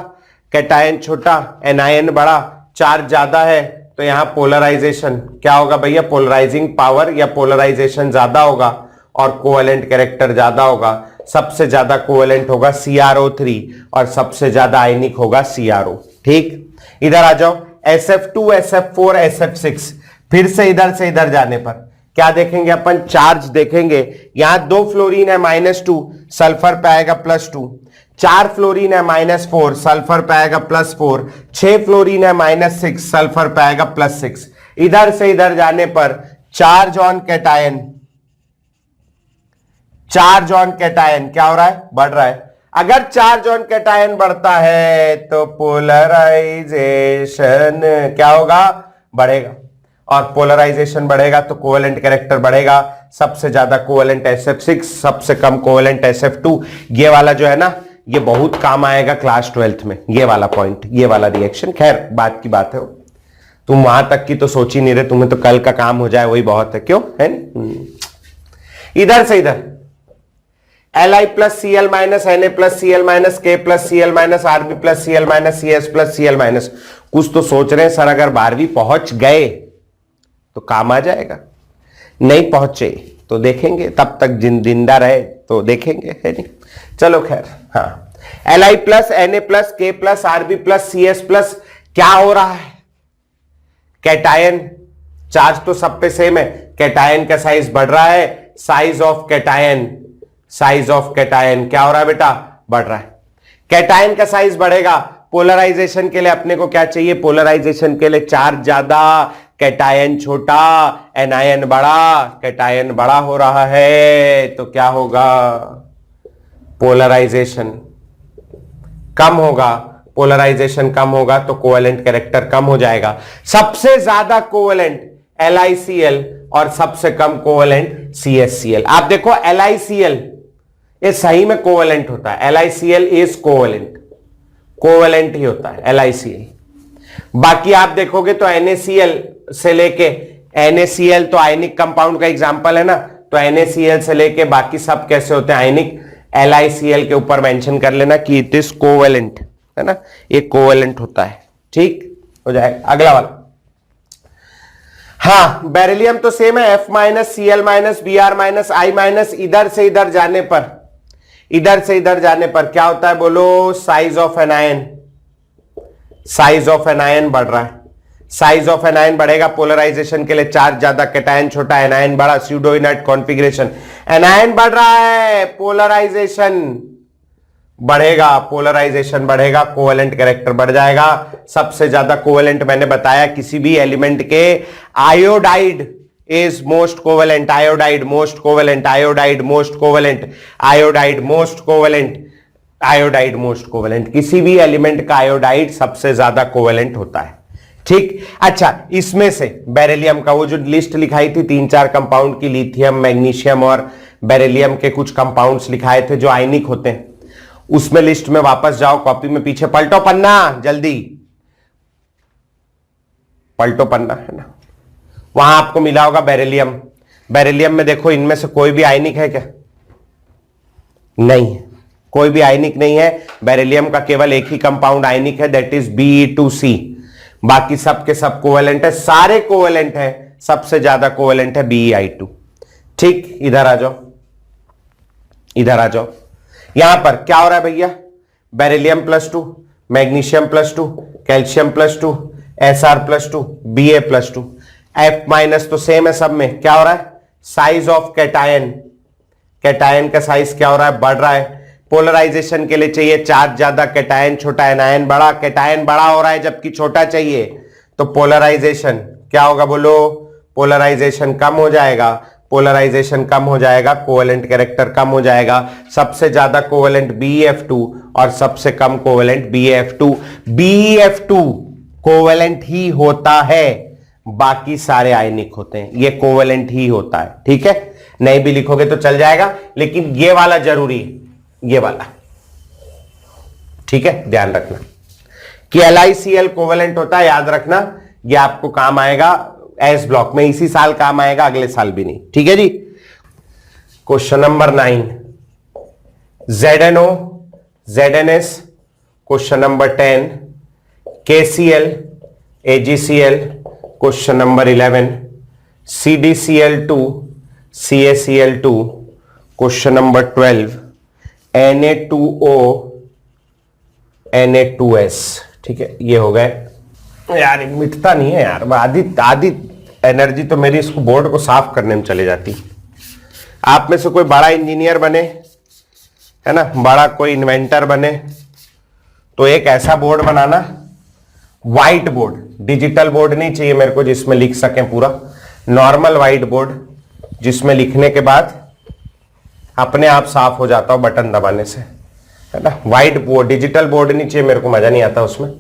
कैटायन छोटा एनायन बड़ा, चार्ज ज्यादा है तो यहां पोलराइजेशन क्या होगा भैया, पोलराइजिंग पावर या पोलराइजेशन ज्यादा होगा और कोवेलेंट कैरेक्टर ज्यादा होगा। सबसे ज्यादा कोवेलेंट होगा CrO3 और सबसे ज्यादा आयनिक होगा CrO। ठीक, इधर आ जाओ, SF2 SF4 SF6, फिर से इधर जाने पर क्या देखेंगे अपन, चार्ज देखेंगे। यहां 2 फ्लोरीन है -2, सल्फर पे आएगा +2, 4 फ्लोरीन है -4, सल्फर पे आएगा +4, 6 फ्लोरीन है -6, सल्फर पे आएगा +6। इधर से इधर जाने पर चार्ज ऑन कैटायन क्या हो रहा है, बढ़ रहा है। अगर चार्ज ऑन कैटायन बढ़ता है तो पोलराइजेशन क्या होगा, बढ़ेगा, और पोलराइजेशन बढ़ेगा तो कोवेलेंट कैरेक्टर बढ़ेगा। सबसे ज्यादा कोवेलेंट SF6, सबसे कम कोवेलेंट SF2। ये वाला जो है ना, ये बहुत काम आएगा क्लास 12th में, ये वाला पॉइंट, ये वाला रिएक्शन। खैर बात की बात है, तुम वहां तक की तो सोच ही नहीं रहे, तुम्हें तो कल का काम हो जाए वही बहुत है, क्यों है नहीं? इधर से इधर Li + Cl - Na + Cl - K + Cl - Rb + Cl - Cs + Cl - कुछ तो सोच रहे हैं सर, अगर 12वीं पहुंच गए तो काम आ जाएगा, नहीं पहुंचे तो देखेंगे, तब तक जिंदा रहे तो देखेंगे, है नहीं। चलो खैर, हाँ, Li + Na + K + Rb + Cs + क्या हो रहा है, कैटायन, चार्ज तो सब पे सेम है, कैटायन का साइज बढ़ रहा है, साइज ऑफ कैटायन क्या हो रहा है बेटा, बढ़ रहा है। कैटायन का साइज बढ़ेगा, पोलराइजेशन के लिए अपने को क्या चाहिए, पोलराइजेशन के लिए चार्ज ज्यादा, कैटायन छोटा, एनायन बड़ा, कैटायन बड़ा हो रहा है तो क्या होगा, पोलराइजेशन कम होगा। पोलराइजेशन कम होगा तो कोवेलेंट कैरेक्टर कम हो जाएगा। सबसे ज्यादा कोवेलेंट LiCl और सबसे कम कोवेलेंट CHCl। आप देखो LiCl ये सही में कोवेलेंट होता है, LiCl इज कोवेलेंट ही होता है LiCl। बाकी आप देखोगे तो NaCl से लेके, NaCl तो आयनिक कंपाउंड का एग्जांपल है ना, तो NaCl से लेके बाकी सब कैसे होते हैं, आयनिक। LiCl के ऊपर मेंशन कर लेना कि इट इज कोवेलेंट, है ना, ये कोवेलेंट होता है। ठीक हो जाएगा। अगला वाला, हाँ, बेरिलियम तो सेम है, F- Cl- Br- I-, इधर से इधर जाने पर क्या होता है बोलो, साइज ऑफ एनायन बढ़ रहा है। साइज ऑफ एनायन बढ़ेगा, पोलराइजेशन के लिए चार्ज ज्यादा, कैटायन छोटा, एनायन बड़ा, स्यूडो इनर्ट कॉन्फ़िगरेशन। एनायन बढ़ रहा है, पोलराइजेशन बढ़ेगा, कोवेलेंट कैरेक्टर बढ़ जाएगा। सबसे ज्यादा कोवेलेंट मैंने बताया किसी भी एलिमेंट के, iodide is most covalent, iodide most covalent, iodide most covalent, iodide most covalent, iodide most covalent. किसी भी एलिमेंट का आयोडाइड सबसे ज्यादा कोवेलेंट होता है। ठीक, अच्छा, इसमें से बेरिलियम का वो जो लिस्ट लिखाई थी 3-4 कंपाउंड की, लिथियम, मैग्नीशियम और बेरिलियम के कुछ कंपाउंड्स लिखाए थे जो आयनिक होते हैं, उसमें लिस्ट में वापस जाओ, कॉपी में पीछे पलटो पन्ना, जल्दी पलटो पन्ना, है ना, वहां आपको मिला होगा बेरिलियम में देखो, इनमें से कोई भी आयनिक है क्या, नहीं है, कोई भी आयनिक नहीं है। बेरिलियम का केवल एक ही कंपाउंड आयनिक है, दैट इज Be2C। बाकी सब के सब कोवेलेंट है, सारे कोवेलेंट है, सबसे ज्यादा कोवेलेंट है Be2। ठीक, इधर आ जाओ, यहां पर क्या हो रहा है भैया, beryllium +2, magnesium +2, calcium +2, Sr+2, Ba+2। F- तो सेम है सब में, क्या हो रहा है, साइज ऑफ कैटायन का साइज क्या हो रहा है, बढ़ रहा है। पोलराइजेशन के लिए चाहिए चार्ज ज्यादा, कैटायन छोटा, एनायन बड़ा, कैटायन बड़ा हो रहा है जबकि छोटा चाहिए, तो पोलराइजेशन क्या होगा बोलो, पोलराइजेशन कम हो जाएगा, कोवेलेंट कैरेक्टर कम हो जाएगा। सबसे ज्यादा कोवेलेंट BF2 और सबसे कम कोवेलेंट BF2 कोवेलेंट ही होता है, बाकी सारे आयनिक होते हैं, ये कोवेलेंट ही होता है। ठीक है, नहीं भी लिखोगे तो चल जाएगा, लेकिन ये वाला जरूरी है, ये वाला, ठीक है, ध्यान रखना। कि LiCl कोवेलेंट होता है, याद रखना, ये आपको काम आएगा एस ब्लॉक में, इसी साल काम आएगा, अगले साल भी नहीं। ठीक है जी। Question number 9, ZNO ZNS। Question number 10, KCl AgCl। Question number 11, CdCl2 CaCl2। Question number 12, Na2O Na2S। ठीक है, ये हो गए यार, मिटता नहीं है यार, आधी आधी एनर्जी तो मेरी इसको बोर्ड को साफ करने में चले जाती। आप में से कोई बड़ा इंजीनियर बने, है ना, बड़ा कोई इन्वेंटर बने, तो एक ऐसा बोर्ड बनाना, व्हाइट बोर्ड, डिजिटल बोर्ड नहीं चाहिए मेरे को जिसमें लिख सकें पूरा, नॉर्मल व्हाइट बोर्ड जिसमें लिखने के बाद अपने आप साफ हो जाता हो बटन दबाने से, है ना। व्हाइट बोर्ड, डिजिटल बोर्ड नहीं चाहिए मेरे को, मजा नहीं आता उसमें।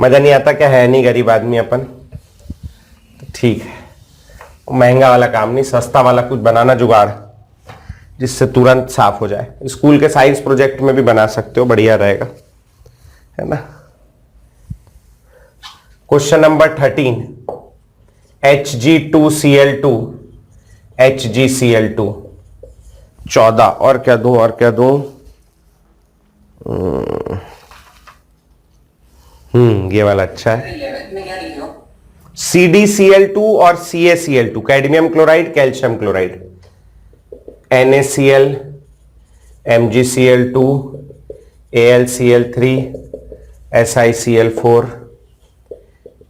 मजा नहीं आता क्या, है नहीं गरीब आदमी अपन, तो ठीक है, महंगा वाला काम नहीं, सस्ता वाला कुछ बनाना जुगाड़ जिससे तुरंत साफ हो जाए। स्कूल के साइंस प्रोजेक्ट में भी बना सकते हो, बढ़िया रहेगा, है ना। Question number 13, Hg2Cl2 HgCl2। 14, और क्या दूं, और क्या दूं, ये वाला अच्छा है। CdCl2 और CaCl2, cadmium chloride calcium chloride. NaCl MgCl2 AlCl3 SiCl4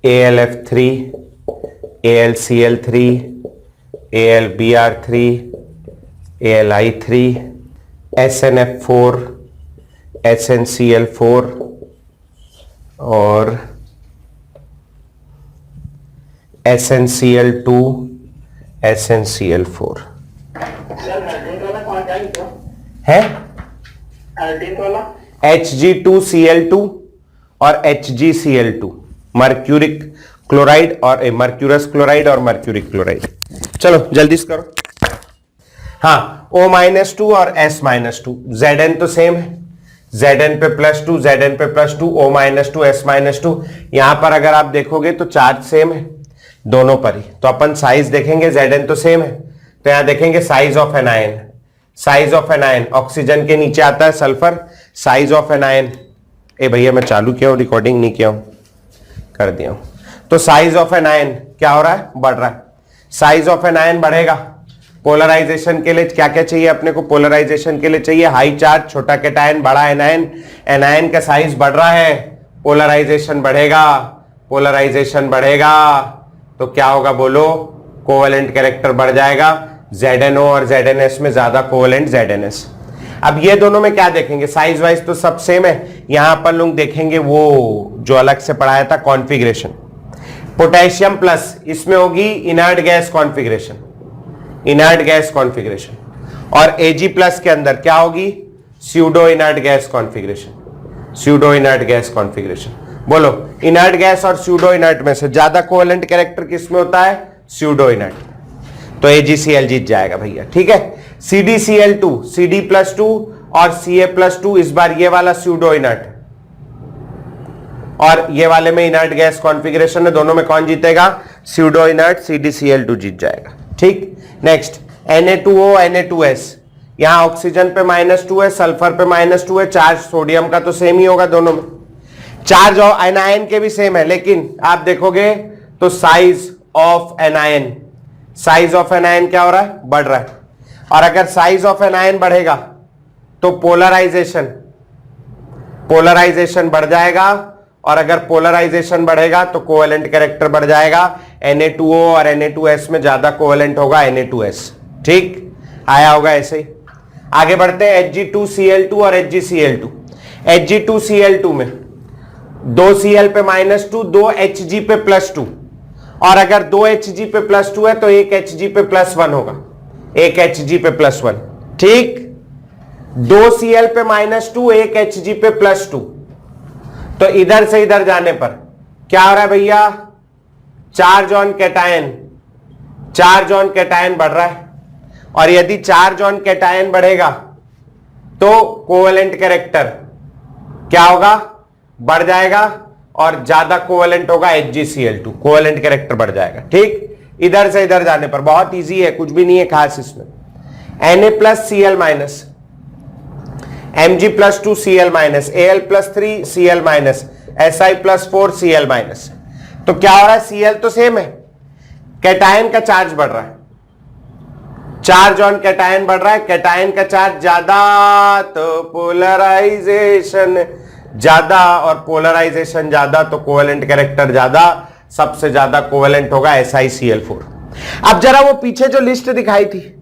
AlF3 AlCl3 AlBr3 AlI3 SnF4 SnCl4 और SnCl2 SnCl4 है। Hg2Cl2 और HgCl2, मर्क्यूरिक क्लोराइड और मर्क्यूरस क्लोराइड और मर्क्यूरिक क्लोराइड। चलो जल्दी से करो। हाँ, O-2 और S-2, Zn तो सेम है, Zn पे +2 Zn पे +2 O-2 S-2। यहां पर अगर आप देखोगे तो चार्ज सेम है दोनों पर ही, तो अपन साइज देखेंगे, Zn तो सेम है, तो यहां देखेंगे size of anion. Size of anion, oxygen के नीचे आता है sulphur, size of anion, ए भैया मैं चालू किया हूं, रिकॉर्डिंग नहीं किया हूं, कर दिया हूं। तो साइज ऑफ एन आयन क्या हो रहा है, बढ़ रहा है। साइज ऑफ एन आयन बढ़ेगा, पोलराइजेशन के लिए क्या क्या चाहिए अपने को, पोलराइजेशन के लिए चाहिए हाई चार्ज, छोटा कैटायन, बड़ा एनायन। एनायन का साइज बढ़ रहा है, पोलराइजेशन बढ़ेगा, पोलराइजेशन बढ़ेगा तो क्या होगा बोलो, कोवेलेंट कैरेक्टर बढ़ जाएगा। ZNO और ZNS में ज्यादा कोवेलेंट ZNS। अब ये दोनों में क्या देखेंगे, साइज वाइज तो सब सेम है, यहां पर लोग देखेंगे वो जो अलग से पढ़ाया था कॉन्फ़िगरेशन। पोटेशियम प्लस, इसमें होगी inert gas configuration, inert gas configuration, और Ag प्लस के अंदर क्या होगी, pseudo inert gas configuration, pseudo inert gas configuration. बोलो, इनर्ट गैस और स्यूडो इनर्ट में से ज्यादा कोवेलेंट कैरेक्टर किसमें होता है, स्यूडो इनर्ट, तो AgCl जीत जाएगा भैया। ठीक है, CdCl2, Cd+2 और Ca+2, इस बार ये वाला स्यूडो इनर्ट और ये वाले में इनर्ट गैस कॉन्फ़िगरेशन है, दोनों में कौन जीतेगा, स्यूडो इनर्ट CdCl2 जीत जाएगा। ठीक, नेक्स्ट Na2O Na2S, यहां ऑक्सीजन पे -2 है, सल्फर पे -2 है, चार्ज सोडियम का तो सेम ही होगा दोनों में, चार्ज और एनायन के भी सेम है, लेकिन आप देखोगे तो size of anion, size of anion क्या हो रहा है, बढ़ रहा है। और अगर साइज ऑफ एनायन बढ़ेगा तो पोलराइजेशन, पोलराइजेशन बढ़ जाएगा, और अगर पोलराइजेशन बढ़ेगा तो कोवेलेंट कैरेक्टर बढ़ जाएगा। Na2O और Na2S में ज्यादा कोवेलेंट होगा Na2S। ठीक, आया होगा ऐसे ही। आगे बढ़ते हैं, Hg2Cl2 और HgCl2। Hg2Cl2 में 2 Cl पे -2, 2 Hg पे +2, और अगर 2 Hg पे +2 है तो 1 Hg पे +1 होगा, 1 Hg पे +1। ठीक, 2 Cl पे -2, 1 Hg पे +2, तो इधर से इधर जाने पर क्या हो रहा है भैया, charge on cation, charge on cation बढ़ रहा है, और यदि चार्ज ऑन कैटायन बढ़ेगा तो कोवेलेंट कैरेक्टर क्या होगा, बढ़ जाएगा, और ज्यादा कोवेलेंट होगा HgCl2, कोवेलेंट कैरेक्टर बढ़ जाएगा। ठीक, इधर से इधर जाने पर बहुत इजी है, कुछ भी नहीं है खास इसमें। Na+Cl- Mg+2Cl-, Al+3Cl-, Si+4Cl-। तो क्या हो रहा है, Cl तो सेम है, कैटायन का चार्ज बढ़ रहा है, चार्ज ऑन कैटायन बढ़ रहा है, कैटायन का चार्ज ज्यादा तो पोलराइजेशन ज्यादा, और पोलराइजेशन ज्यादा तो कोवेलेंट कैरेक्टर ज्यादा, सबसे ज्यादा कोवेलेंट होगा SiCl4। अब जरा वो पीछे जो लिस्ट दिखाई थी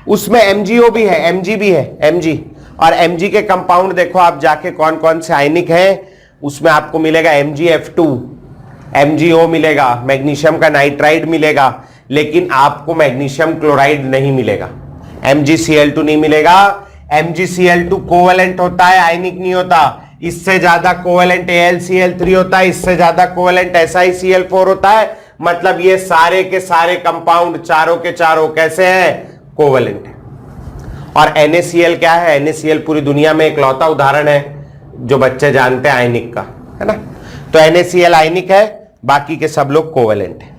उसमें MgO भी है, Mg भी है, Mg और Mg के कंपाउंड देखो आप जाके कौन कौन से आयनिक हैं, उसमें आपको मिलेगा MgF2, MgO मिलेगा, मैग्नीशियम का नाइट्राइड मिलेगा, लेकिन आपको मैग्नीशियम क्लोराइड नहीं मिलेगा, MgCl2 नहीं मिलेगा। MgCl2 कोवेलेंट होता है, आयनिक नहीं होता, इससे ज्यादा कोवेलेंट AlCl3 होता है, इससे ज्यादा कोवेलेंट SiCl4 होता है। मतलब ये सारे के सारे कंपाउंड चारों के चारों कैसे हैं, कोवेलेंट है। और NaCl क्या है, NaCl पूरी दुनिया में इकलौता उदाहरण है जो बच्चे जानते हैं आयनिक का, है ना। तो NaCl आयनिक है, बाकी के सब लोग कोवेलेंट है।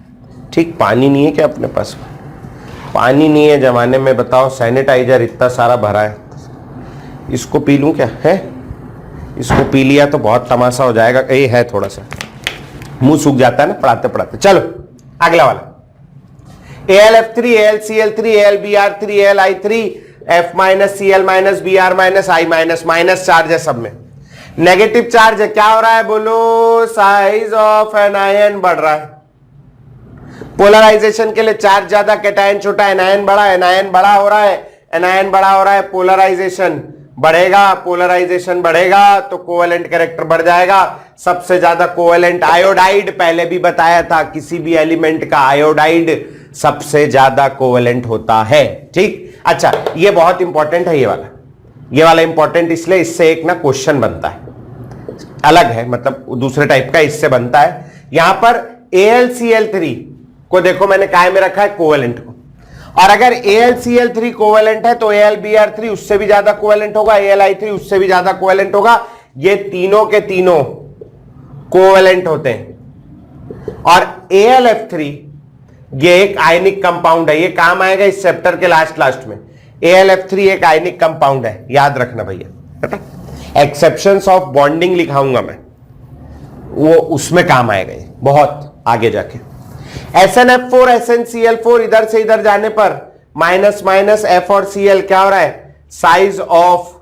ठीक, पानी नहीं है क्या अपने पास, पानी नहीं है जमाने में, बताओ सैनिटाइजर इतना सारा भरा है, इसको पी लूं क्या है, इसको पी लिया तो बहुत तमाशा हो जाएगा, ये है थोड़ा सा मुंह सूख जाता है ना पढ़ाते पढ़ाते। चलो अगला वाला, AlF3, AlCl3, AlBr3, Ali3, F-Cl- Br- I- minus charge है सब में, नेगेटिव चार्ज है। क्या हो रहा है बोलो, साइज ऑफ एनायन बढ़ रहा है, पोलराइजेशन के लिए चार्ज ज्यादा, कैटायन छोटा, एनायन बड़ा, एनायन बड़ा हो रहा है, एनायन बड़ा हो रहा है, पोलराइजेशन बढ़ेगा, पोलराइजेशन बढ़ेगा तो कोवेलेंट कैरेक्टर बढ़ जाएगा। सबसे ज्यादा कोवेलेंट आयोडाइड, पहले भी बताया था, किसी भी एलिमेंट का आयोडाइड सबसे ज्यादा कोवेलेंट होता है। ठीक, अच्छा ये बहुत इंपॉर्टेंट है, ये वाला इंपॉर्टेंट इसलिए, इससे एक ना क्वेश्चन बनता है, अलग है मतलब दूसरे टाइप का, इससे बनता है। यहां पर AlCl3 को देखो मैंने काय में रखा है, कोवेलेंट को, और अगर AlCl3 कोवेलेंट है तो AlBr3 उससे भी ज्यादा कोवेलेंट होगा, Ali3 उससे भी ज्यादा कोवेलेंट होगा। ये तीनों के तीनों कोवेलेंट होते हैं। और AlF3 ये एक आयनिक कंपाउंड है, ये काम आएगा इस चैप्टर के लास्ट में। AlF3 एक आयनिक कंपाउंड है, याद रखना भैया, एक्सेप्शंस ऑफ बॉन्डिंग लिखाऊंगा मैं, वो उसमें काम आएगा ये बहुत आगे जाके। SnF4, SnCl4 इधर से इधर जाने पर माइनस माइनस F और Cl क्या हो रहा है, साइज ऑफ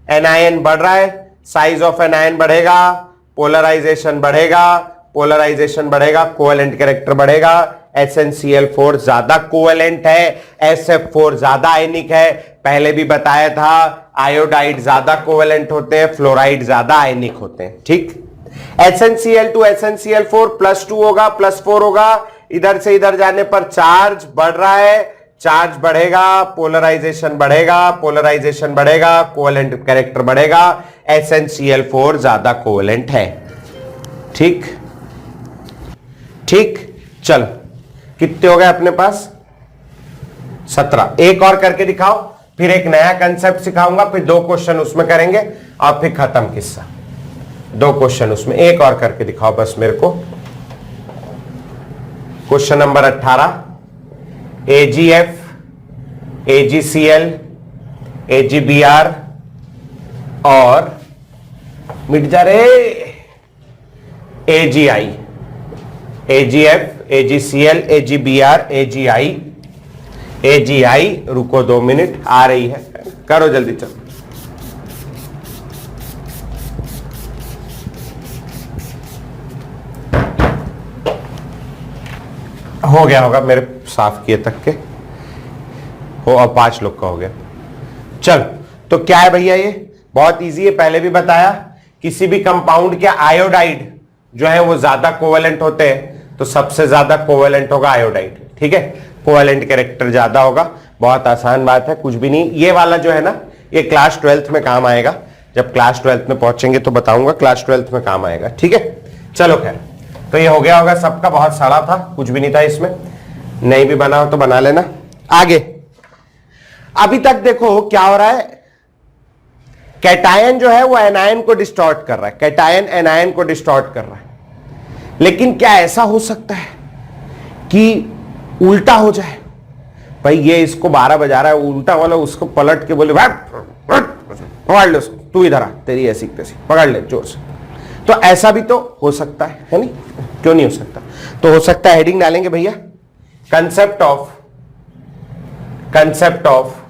एनायन बढ़ रहा है, साइज ऑफ एनायन बढ़ेगा, पोलराइजेशन बढ़ेगा, पोलराइजेशन बढ़ेगा, कोवेलेंट कैरेक्टर बढ़ेगा। SnCl4 ज्यादा कोवेलेंट है, SF4 ज्यादा आयनिक है, पहले भी बताया था आयोडाइड ज्यादा कोवेलेंट होते हैं, फ्लोराइड ज्यादा आयनिक होते हैं। ठीक, SnCl2 SnCl4 +2 होगा, +4 होगा, इधर से इधर जाने पर चार्ज बढ़ रहा है, चार्ज बढ़ेगा, पोलराइजेशन बढ़ेगा, पोलराइजेशन बढ़ेगा, कोवेलेंट कैरेक्टर बढ़ेगा। SnCl4 ज्यादा कोवेलेंट है। ठीक ठीक, चलो कितने हो गए अपने पास, 17। एक और करके दिखाओ, फिर एक नया कंसेप्ट सिखाऊंगा, फिर 2 क्वेश्चन उसमें करेंगे और फिर खत्म किस्सा। 2 क्वेश्चन उसमें, एक और करके दिखाओ बस मेरे को। Question number 18, AgF, AgCl, AgBr और मिट जा रे AgI, AgF, AgCl, AgBr, AgI, रुको 2 मिनट, आ रही है, करो जल्दी चलो। हो गया होगा मेरे साफ किए तक के हो, और 5 लोग का हो गया। चल तो क्या है भैया, ये बहुत इजी है, पहले भी बताया, किसी भी कंपाउंड के आयोडाइड जो है वो ज्यादा कोवेलेंट होते हैं, तो सबसे ज्यादा कोवेलेंट होगा आयोडाइड। ठीक है, कोवेलेंट कैरेक्टर ज्यादा होगा, बहुत आसान बात है, कुछ भी नहीं। ये वाला जो है ना, ये क्लास 12th में काम आएगा, जब क्लास 12th में पहुंचेंगे तो बताऊंगा, क्लास 12th में काम आएगा। ठीक है, चलो खैर, तो ये हो गया होगा सबका, बहुत सारा था, कुछ भी नहीं था इसमें, नहीं भी बना हो तो बना लेना। आगे अभी तक देखो क्या हो रहा है, कैटायन जो है वो एनायन को डिस्टॉर्ट कर रहा है, कैटायन एनायन को डिस्टॉर्ट कर रहा है। लेकिन क्या ऐसा हो सकता है कि उल्टा हो जाए? भाई ये इसको 12 बजा रहा है, उल्टा वाला उसको पलट के बोले पकड़ ले उसको, तू इधर आ, तेरी ऐसी तैसी, पकड़ ले जोर से। तो ऐसा भी तो हो सकता है नहीं? क्यों नहीं हो सकता? तो हो सकता है, हेडिंग डालेंगे भैया, concept of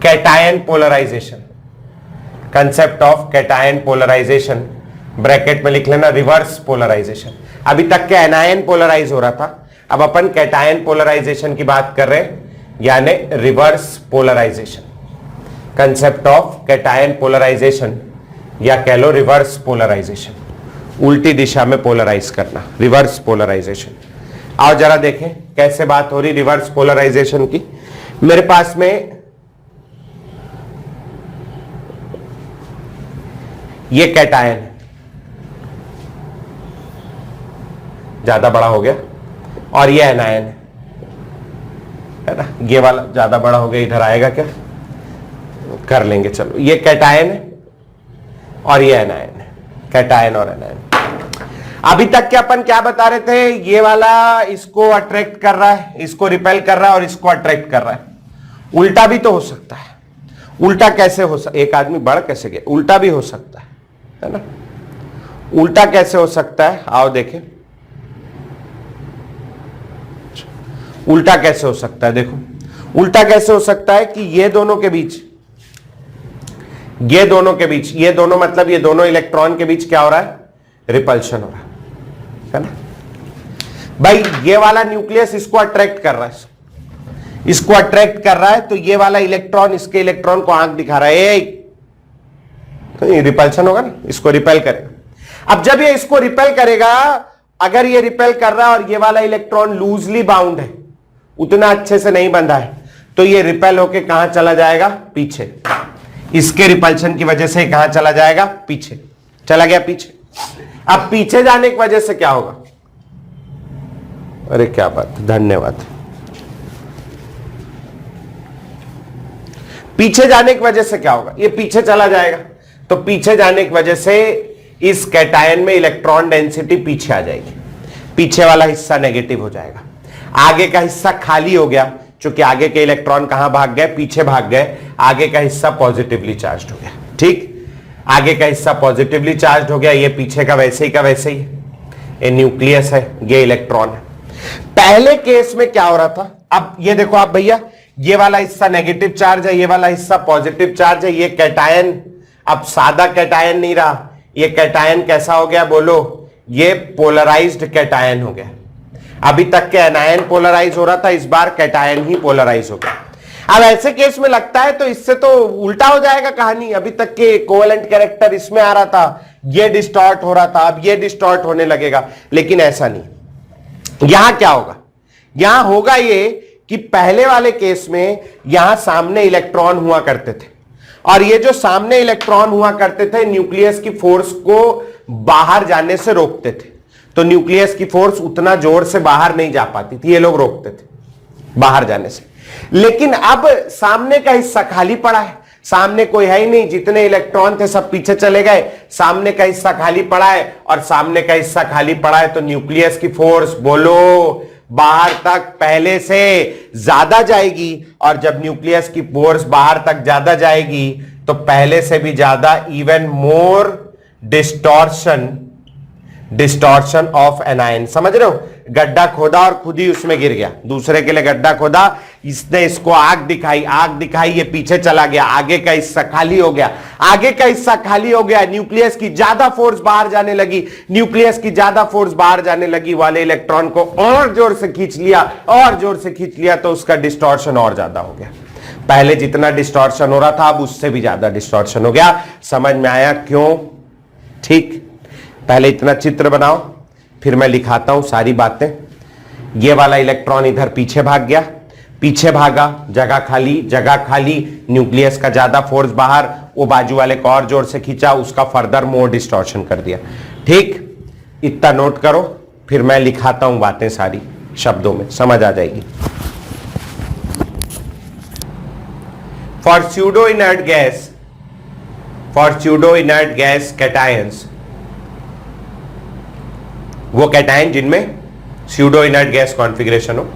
cation polarization, concept of cation polarization, bracket में लिख लेना रिवर्स पोलराइजेशन। अभी तक के एनायन पोलराइज हो रहा था, अब अपन कैटायन पोलराइजेशन की बात कर रहे हैं, यानी reverse polarization. Concept of cation polarization या कह लो रिवर्स पोलराइजेशन, उल्टी दिशा में पोलराइज करना, रिवर्स पोलराइजेशन। आओ जरा देखें कैसे बात हो रही रिवर्स पोलराइजेशन की। मेरे पास में ये कैटायन है, ज्यादा बड़ा हो गया, और ये एनायन है ना, ये वाला ज्यादा बड़ा हो गया, इधर आएगा क्या? कर लेंगे, चलो। ये कैटायन है और ये एनायन है, कैटायन और एनायन। अभी तक के अपन क्या बता रहे थे? ये वाला इसको अट्रैक्ट कर रहा है, इसको रिपेल कर रहा है, और इसको अट्रैक्ट कर रहा है। उल्टा भी तो हो सकता है। उल्टा कैसे हो सकता? एक आदमी बढ़ कैसे गया? उल्टा भी हो सकता है ना? उल्टा कैसे हो सकता है? आओ देखें उल्टा कैसे हो सकता है। देखो उल्टा कैसे हो सकता है कि ये दोनों के बीच, ये दोनों मतलब ये दोनों इलेक्ट्रॉन के बीच क्या हो रहा है? रिपल्शन हो रहा है ना भाई। ये वाला न्यूक्लियस इसको अट्रैक्ट कर रहा है, इसको अट्रैक्ट कर रहा है, तो ये वाला इलेक्ट्रॉन इसके इलेक्ट्रॉन को आंख दिखा रहा है, तो ये रिपल्शन होगा ना, इसको रिपेल करेगा। अब जब ये इसको रिपेल करेगा, अगर ये रिपेल कर रहा है और ये वाला इलेक्ट्रॉन लूजली बाउंड है, उतना अच्छे से नहीं बंधा है, तो ये रिपेल होके कहां चला जाएगा? पीछे। इसके रिपल्शन की वजह से कहां चला जाएगा? पीछे चला गया, पीछे। अब पीछे जाने की वजह से क्या होगा? अरे क्या बात, धन्यवाद। पीछे जाने की वजह से क्या होगा? ये पीछे चला जाएगा, तो पीछे जाने की वजह से इस कैटायन में इलेक्ट्रॉन डेंसिटी पीछे आ जाएगी, पीछे वाला हिस्सा नेगेटिव हो जाएगा, आगे का हिस्सा खाली हो गया, क्योंकि आगे के इलेक्ट्रॉन कहां भाग गए? पीछे भाग गए, आगे का हिस्सा पॉजिटिवली चार्ज हो गया। ठीक, आगे का हिस्सा पॉजिटिवली चार्ज हो गया, ये पीछे का वैसे ही का वैसे ही। ये न्यूक्लियस है, ये इलेक्ट्रॉन है। पहले केस में क्या हो रहा था? अब ये देखो आप भैया, ये वाला हिस्सा नेगेटिव चार्ज है, ये वाला हिस्सा पॉजिटिव चार्ज है। ये कैटायन अब सादा कैटायन नहीं रहा, ये कैटायन कैसा हो गया? बोलो, ये पोलराइज्ड कैटायन हो गया। अभी तक के एनायन पोलराइज हो रहा था, इस बार कैटायन ही पोलराइज हो गया। अब ऐसे केस में लगता है तो इससे तो उल्टा हो जाएगा कहानी। अभी तक के कोवेलेंट कैरेक्टर इसमें आ रहा था, ये डिस्टॉर्ट हो रहा था, अब ये डिस्टॉर्ट होने लगेगा, लेकिन ऐसा नहीं। यहां क्या होगा? यहां होगा ये कि पहले वाले केस में यहां सामने इलेक्ट्रॉन हुआ करते थे, और ये जो सामने इलेक्ट्रॉन हुआ करते थे न्यूक्लियस की फोर्स को बाहर जाने से रोकते थे, तो न्यूक्लियस की फोर्स उतना जोर से बाहर नहीं जा पाती थी, ये लोग रोकते थे बाहर जाने से। लेकिन अब सामने का हिस्सा खाली पड़ा है, सामने कोई है ही नहीं, जितने इलेक्ट्रॉन थे सब पीछे चले गए, सामने का हिस्सा खाली पड़ा है, और सामने का हिस्सा खाली पड़ा है, तो न्यूक्लियस की फोर्स बोलो बाहर तक पहले से ज्यादा जाएगी, और जब न्यूक्लियस की फोर्स बाहर तक ज्यादा जाएगी तो पहले से भी ज्यादा, even more distortion of anion. समझ रहे हो? गड्ढा खोदा और खुद ही उसमें गिर गया, दूसरे के लिए गड्ढा खोदा, इसने इसको आग दिखाई, ये पीछे चला गया, आगे का हिस्सा खाली हो गया, आगे का हिस्सा खाली हो गया, न्यूक्लियस की ज्यादा फोर्स बाहर जाने लगी, न्यूक्लियस की ज्यादा फोर्स बाहर जाने लगी, वाले इलेक्ट्रॉन को और जोर से खींच लिया, और जोर से खींच लिया, तो उसका डिस्टॉर्शन और ज्यादा हो गया। पहले जितना डिस्टॉर्शन हो रहा था अब उससे भी ज्यादा डिस्टॉर्शन हो गया। समझ में आया क्यों? ठीक, पहले इतना चित्र बनाओ, फिर मैं लिखाता हूं सारी बातें। ये वाला इलेक्ट्रॉन इधर पीछे भाग गया, पीछे भागा, जगह खाली, न्यूक्लियस का ज्यादा फोर्स बाहर, वो बाजू वाले को और जोर से खींचा, उसका फर्दर मोर डिस्टॉर्शन कर दिया। ठीक, इतना नोट करो, फिर मैं लिखाता हूं बातें सारी शब्दों में, समझ आ जाएगी। For pseudo inert gas cations, वो कैटायन जिनमें स्यूडो इनर्ट गैस कॉन्फिगरेशन हो.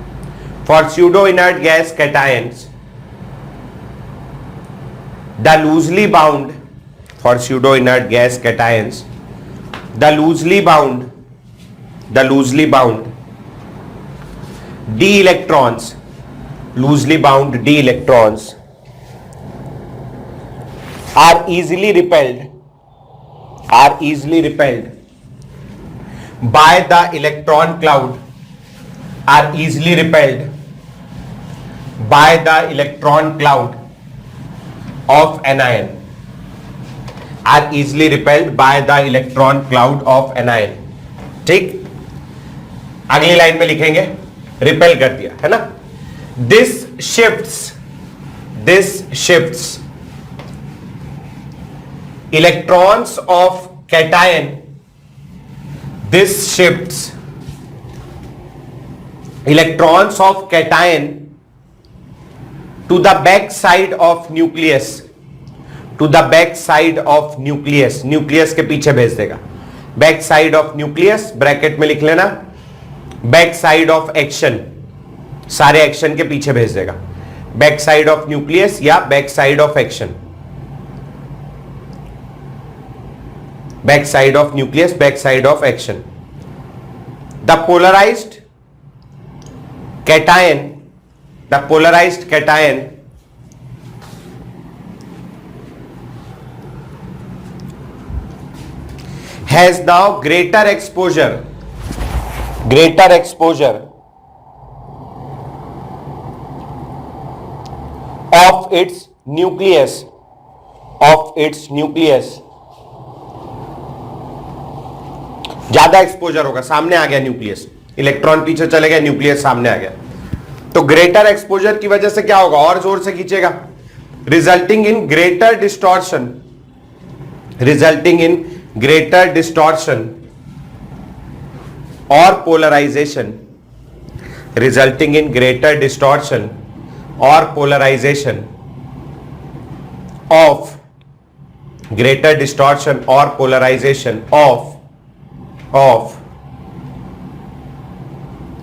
For pseudo inert gas cations the loosely bound for pseudo inert gas cations the loosely bound d electrons are easily repelled by the electron cloud of anion ठीक. अगली line में लिखेंगे repel कर दिया है ना. This shifts electrons of cation to the back side of nucleus nucleus के पीछे भेज देगा. Back side of nucleus bracket में लिख लेना. बैक साइड ऑफ एक्शन, सारे एक्शन के पीछे भेज देगा. बैक साइड ऑफ न्यूक्लियस या back side of action. Back side of nucleus, back side of action. The polarized cation has now greater exposure of its nucleus ज्यादा exposure होगा. सामने आ गया न्यूक्लियस, इलेक्ट्रॉन पीछे चले गए, न्यूक्लियस सामने आ गया. तो ग्रेटर एक्सपोजर की वजह से क्या होगा, और जोर से खींचेगा. रिजल्टिंग इन ग्रेटर डिस्टॉर्शन और polarization of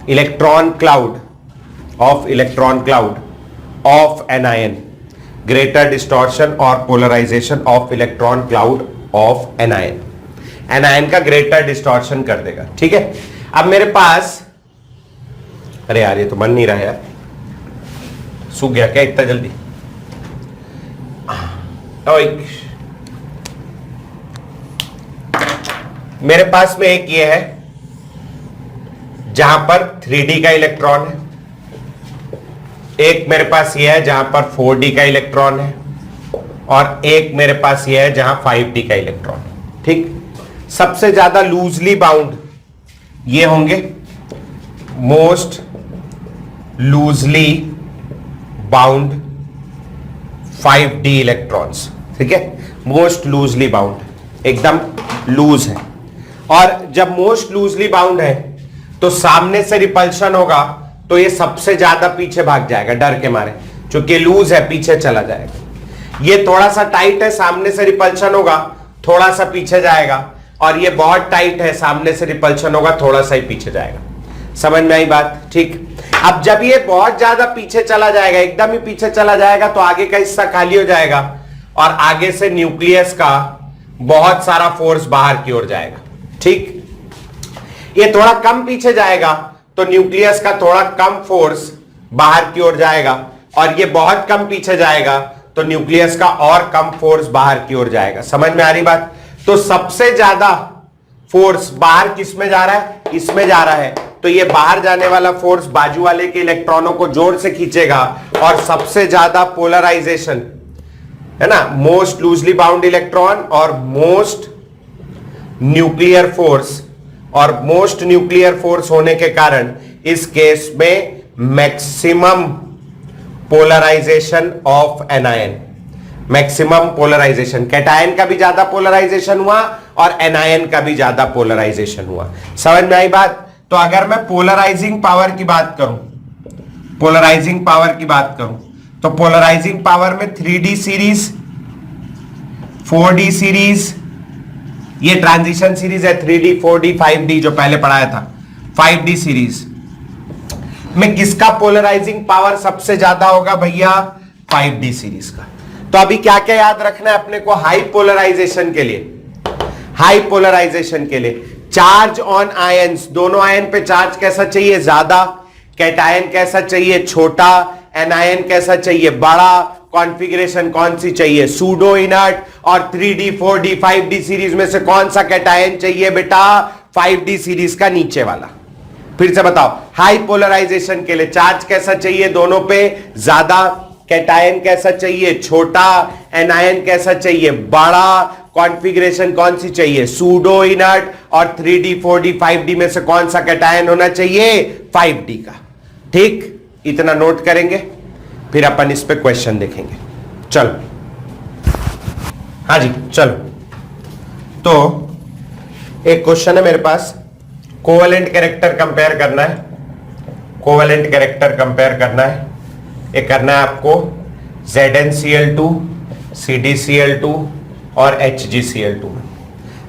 electron cloud of anion. Greater distortion or polarization of electron cloud of anion. anion का greater distortion कर देगा. ठीक है. अब मेरे पास, अरे यार ये तो बन नहीं रहा यार, सूख गया क्या इतना जल्दी. मेरे पास में एक ये है जहां पर 3D का इलेक्ट्रॉन है, एक मेरे पास ये है जहां पर 4D का इलेक्ट्रॉन है, और एक मेरे पास ये है जहां 5D का इलेक्ट्रॉन है. ठीक. सबसे ज्यादा लूजली बाउंड ये होंगे, most loosely bound 5D electrons. ठीक है. मोस्ट लूजली बाउंड, एकदम लूज है. और जब मोस्ट लूजली बाउंड है तो सामने से रिपल्शन होगा तो ये सबसे ज्यादा पीछे भाग जाएगा डर के मारे, क्योंकि लूज है, पीछे चला जाएगा. ये थोड़ा सा टाइट है, सामने से रिपल्शन होगा, थोड़ा सा पीछे जाएगा. और ये बहुत टाइट है, सामने से रिपल्शन होगा, थोड़ा सा ही पीछे जाएगा. समझ में आई बात. ठीक. अब जब ये बहुत ज्यादा पीछे चला जाएगा, एकदम ही पीछे चला जाएगा, तो आगे का हिस्सा खाली हो जाएगा और आगे से न्यूक्लियस का बहुत सारा फोर्स बाहर की ओर जाएगा. ठीक. ये थोड़ा कम पीछे जाएगा तो न्यूक्लियस का थोड़ा कम फोर्स बाहर की ओर जाएगा, और ये बहुत कम पीछे जाएगा तो न्यूक्लियस का और कम फोर्स बाहर की ओर जाएगा. समझ में आ रही बात. तो सबसे ज्यादा फोर्स बाहर किस में जा रहा है, इसमें जा रहा है. तो ये बाहर जाने वाला फोर्स बाजू वाले के इलेक्ट्रॉनों को जोर से खींचेगा, और सबसे ज्यादा पोलराइजेशन है ना, मोस्ट लूजली बाउंड इलेक्ट्रॉन और मोस्ट न्यूक्लियर फोर्स, और मोस्ट न्यूक्लियर फोर्स होने के कारण इस केस में maximum polarization of anion. Maximum polarization, cation का भी ज्यादा पोलराइजेशन हुआ और एनायन का भी ज्यादा पोलराइजेशन हुआ. समझ में आई बात. तो अगर मैं पोलराइजिंग पावर की बात करूं, तो पोलराइजिंग पावर में 3D सीरीज, 4D सीरीज ये ट्रांजिशन सीरीज है 3D 4D 5D जो पहले पढ़ाया था। 5D सीरीज में किसका पोलराइजिंग पावर सबसे ज्यादा होगा भैया? 5D सीरीज का। तो अभी क्या क्या याद रखना है अपने को हाई पोलराइजेशन के लिए? हाई पोलराइजेशन के लिए चार्ज ऑन आयंस, दोनों आयन पे चार्ज कैसा चाहिए? ज्यादा। कैटायन कैसा चाहिए? छोटा। एनायन कैसा चाहिए? बड़ा। कॉन्फ़िगरेशन कौन सी चाहिए? Pseudo inert. और 3D 4D 5D सीरीज में से कौन सा कैटायन चाहिए बेटा? 5D सीरीज का नीचे वाला। फिर से बताओ, हाई पोलराइजेशन के लिए चार्ज कैसा चाहिए? दोनों पे ज्यादा। कैटायन कैसा चाहिए? छोटा। एनायन कैसा चाहिए? बड़ा। कॉन्फ़िगरेशन कौन सी चाहिए? Pseudo inert. और 3D 4D 5D में से कौन सा कैटायन होना चाहिए? 5D का। ठीक, इतना नोट करेंगे, फिर अपन इस पे क्वेश्चन देखेंगे। चलो, हाँ जी चलो। तो एक क्वेश्चन है मेरे पास, कोवेलेंट कैरेक्टर कंपेयर करना है। कोवेलेंट कैरेक्टर कंपेयर करना है। ये करना है आपको ZnCl2, CdCl2 और HgCl2 में।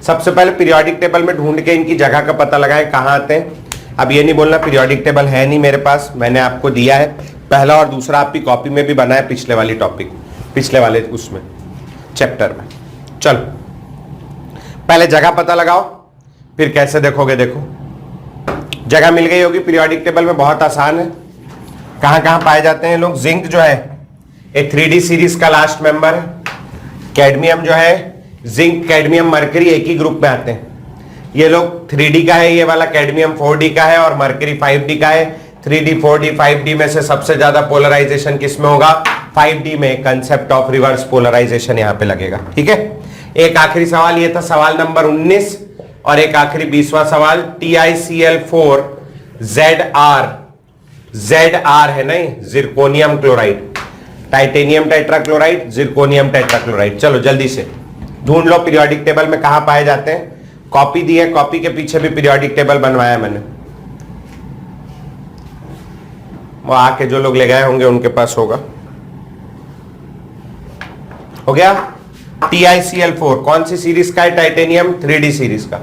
सबसे पहले पीरियोडिक टेबल में ढूंढ के इनकी जगह का पता लगाएं कहां आते हैं। अब ये नहीं बोलना पीरियोडिक टेबल है नहीं मेरे पास, मैंने आपको दिया है। पहला और दूसरा आपकी कॉपी में भी बना है, पिछले वाली टॉपिक, पिछले वाले उसमें चैप्टर में। चलो पहले जगह पता लगाओ, फिर कैसे देखोगे देखो। जगह मिल गई होगी पीरियोडिक टेबल में, बहुत आसान है। कहां कहां पाए जाते हैं लोग? जिंक जो है एक 3D सीरीज का लास्ट मेंबर है। कैडमियम जो है, जिंक कैडमियम मरकरी एक ही ग्रुप में आते हैं। ये लोग 3D का है, ये वाला कैडमियम 4D का है और मरकरी 5D का है। 3D 4D 5D में से सबसे ज्यादा पोलराइजेशन किस में होगा? 5D में। कंसेप्ट ऑफ रिवर्स पोलराइजेशन यहां पे लगेगा। ठीक है, एक आखिरी सवाल ये था, सवाल नंबर 19, और एक आखिरी 20वां सवाल। TiCl4 ZR है नहीं, zirconium chloride. Titanium tetrachloride, zirconium tetrachloride. चलो जल्दी से ढूंढ लो पीरियोडिक टेबल में कहां पाए जाते हैं। कॉपी दी है, कॉपी के पीछे भी पीरियोडिक टेबल बनवाया मैंने। वो आके जो लोग ले गए होंगे उनके पास होगा। हो गया? TiCl4 कौन सी सीरीज का है? टाइटेनियम 3D सीरीज का।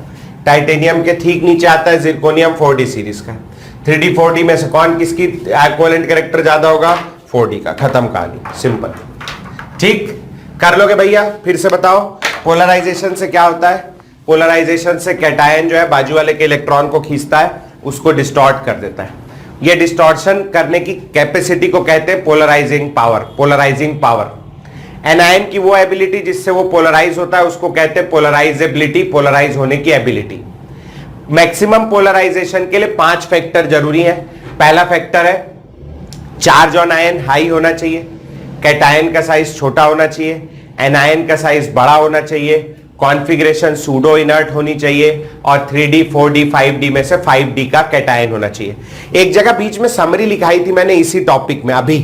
टाइटेनियम के ठीक नीचे आता है जिरकोनियम 4D सीरीज का। 3D 4D में से कौन किसकी कोवेलेंट कैरेक्टर ज्यादा होगा? 4D का। खत्म कहानी, सिंपल। ठीक, कर लोगे भैया? फिर से बताओ, पोलराइजेशन से क्या होता है? पोलराइजेशन से कैटायन जो है बाजू वाले के इलेक्ट्रॉन को खींचता है, उसको डिस्टॉर्ट कर देता है। ये डिस्टॉर्शन करने की कैपेसिटी को कहते हैं polarizing power. Polarizing power. Anion की वो एबिलिटी जिससे वो पोलराइज होता है उसको कहते हैं पोलराइजेबिलिटी, पोलराइज होने की एबिलिटी। मैक्सिमम पोलराइजेशन के लिए 5 फैक्टर जरूरी है। पहला फैक्टर है चार्ज ऑन आयन हाई होना चाहिए, कैटायन का साइज छोटा होना चाहिए, एनायन का साइज बड़ा होना चाहिए, कॉन्फ़िगरेशन सूडो इनर्ट होनी चाहिए, और 3D 4D 5D में से 5D का कैटायन होना चाहिए। एक जगह बीच में समरी लिखाई थी मैंने इसी टॉपिक में अभी,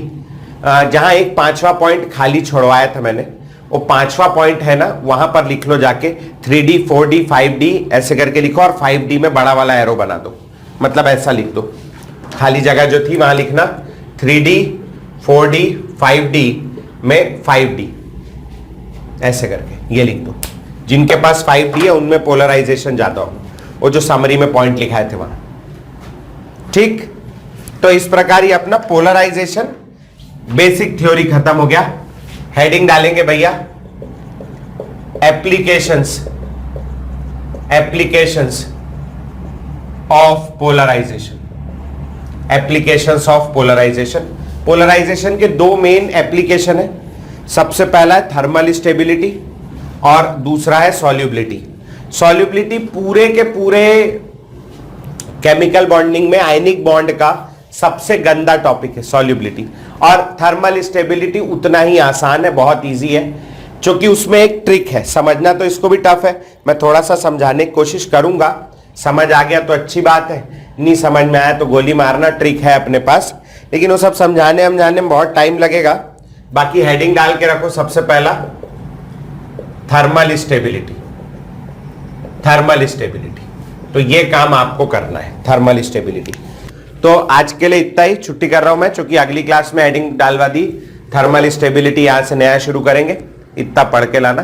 जहां एक 5वां पॉइंट खाली छोड़वाया था मैंने, वो 5वां पॉइंट है ना, वहां पर लिख लो जाके 3D 4D 5D ऐसे करके लिखो और 5D में बड़ा वाला एरो बना दो। मतलब ऐसा लिख दो, खाली जगह जो थी वहां लिखना 3D 4D 5D में 5D ऐसे करके ये लिख दो। जिनके पास 5D है उनमें पोलराइजेशन ज्यादा हो, वो जो समरी में पॉइंट लिखाए थे वहां। ठीक, तो इस प्रकार ये अपना पोलराइजेशन बेसिक थ्योरी खत्म हो गया। हेडिंग डालेंगे भैया applications, applications of polarization, applications of polarization. Polarization के 2 मेन एप्लीकेशन है। सबसे पहला है थर्मल स्टेबिलिटी और दूसरा है सॉल्युबिलिटी। सॉल्युबिलिटी पूरे के पूरे केमिकल बॉन्डिंग में आयनिक बॉन्ड का सबसे गंदा टॉपिक है सॉल्युबिलिटी, और थर्मल स्टेबिलिटी उतना ही आसान है, बहुत इजी है, क्योंकि उसमें एक ट्रिक है। समझना तो इसको भी टफ है, मैं थोड़ा सा समझाने की कोशिश करूंगा। समझ आ गया तो अच्छी बात है, नहीं समझ में आया तो गोली मारना, ट्रिक है अपने पास, लेकिन वो सब समझाने में बहुत टाइम लगेगा। बाकी हेडिंग डाल के रखो, सबसे पहला थर्मल स्टेबिलिटी, थर्मल स्टेबिलिटी। तो ये काम आपको करना है, थर्मल स्टेबिलिटी। तो आज के लिए इतना ही, छुट्टी कर रहा हूं मैं, क्योंकि अगली क्लास में हेडिंग डालवा दी, थर्मल स्टेबिलिटी यहां से नया शुरू करेंगे। इतना पढ़ के लाना।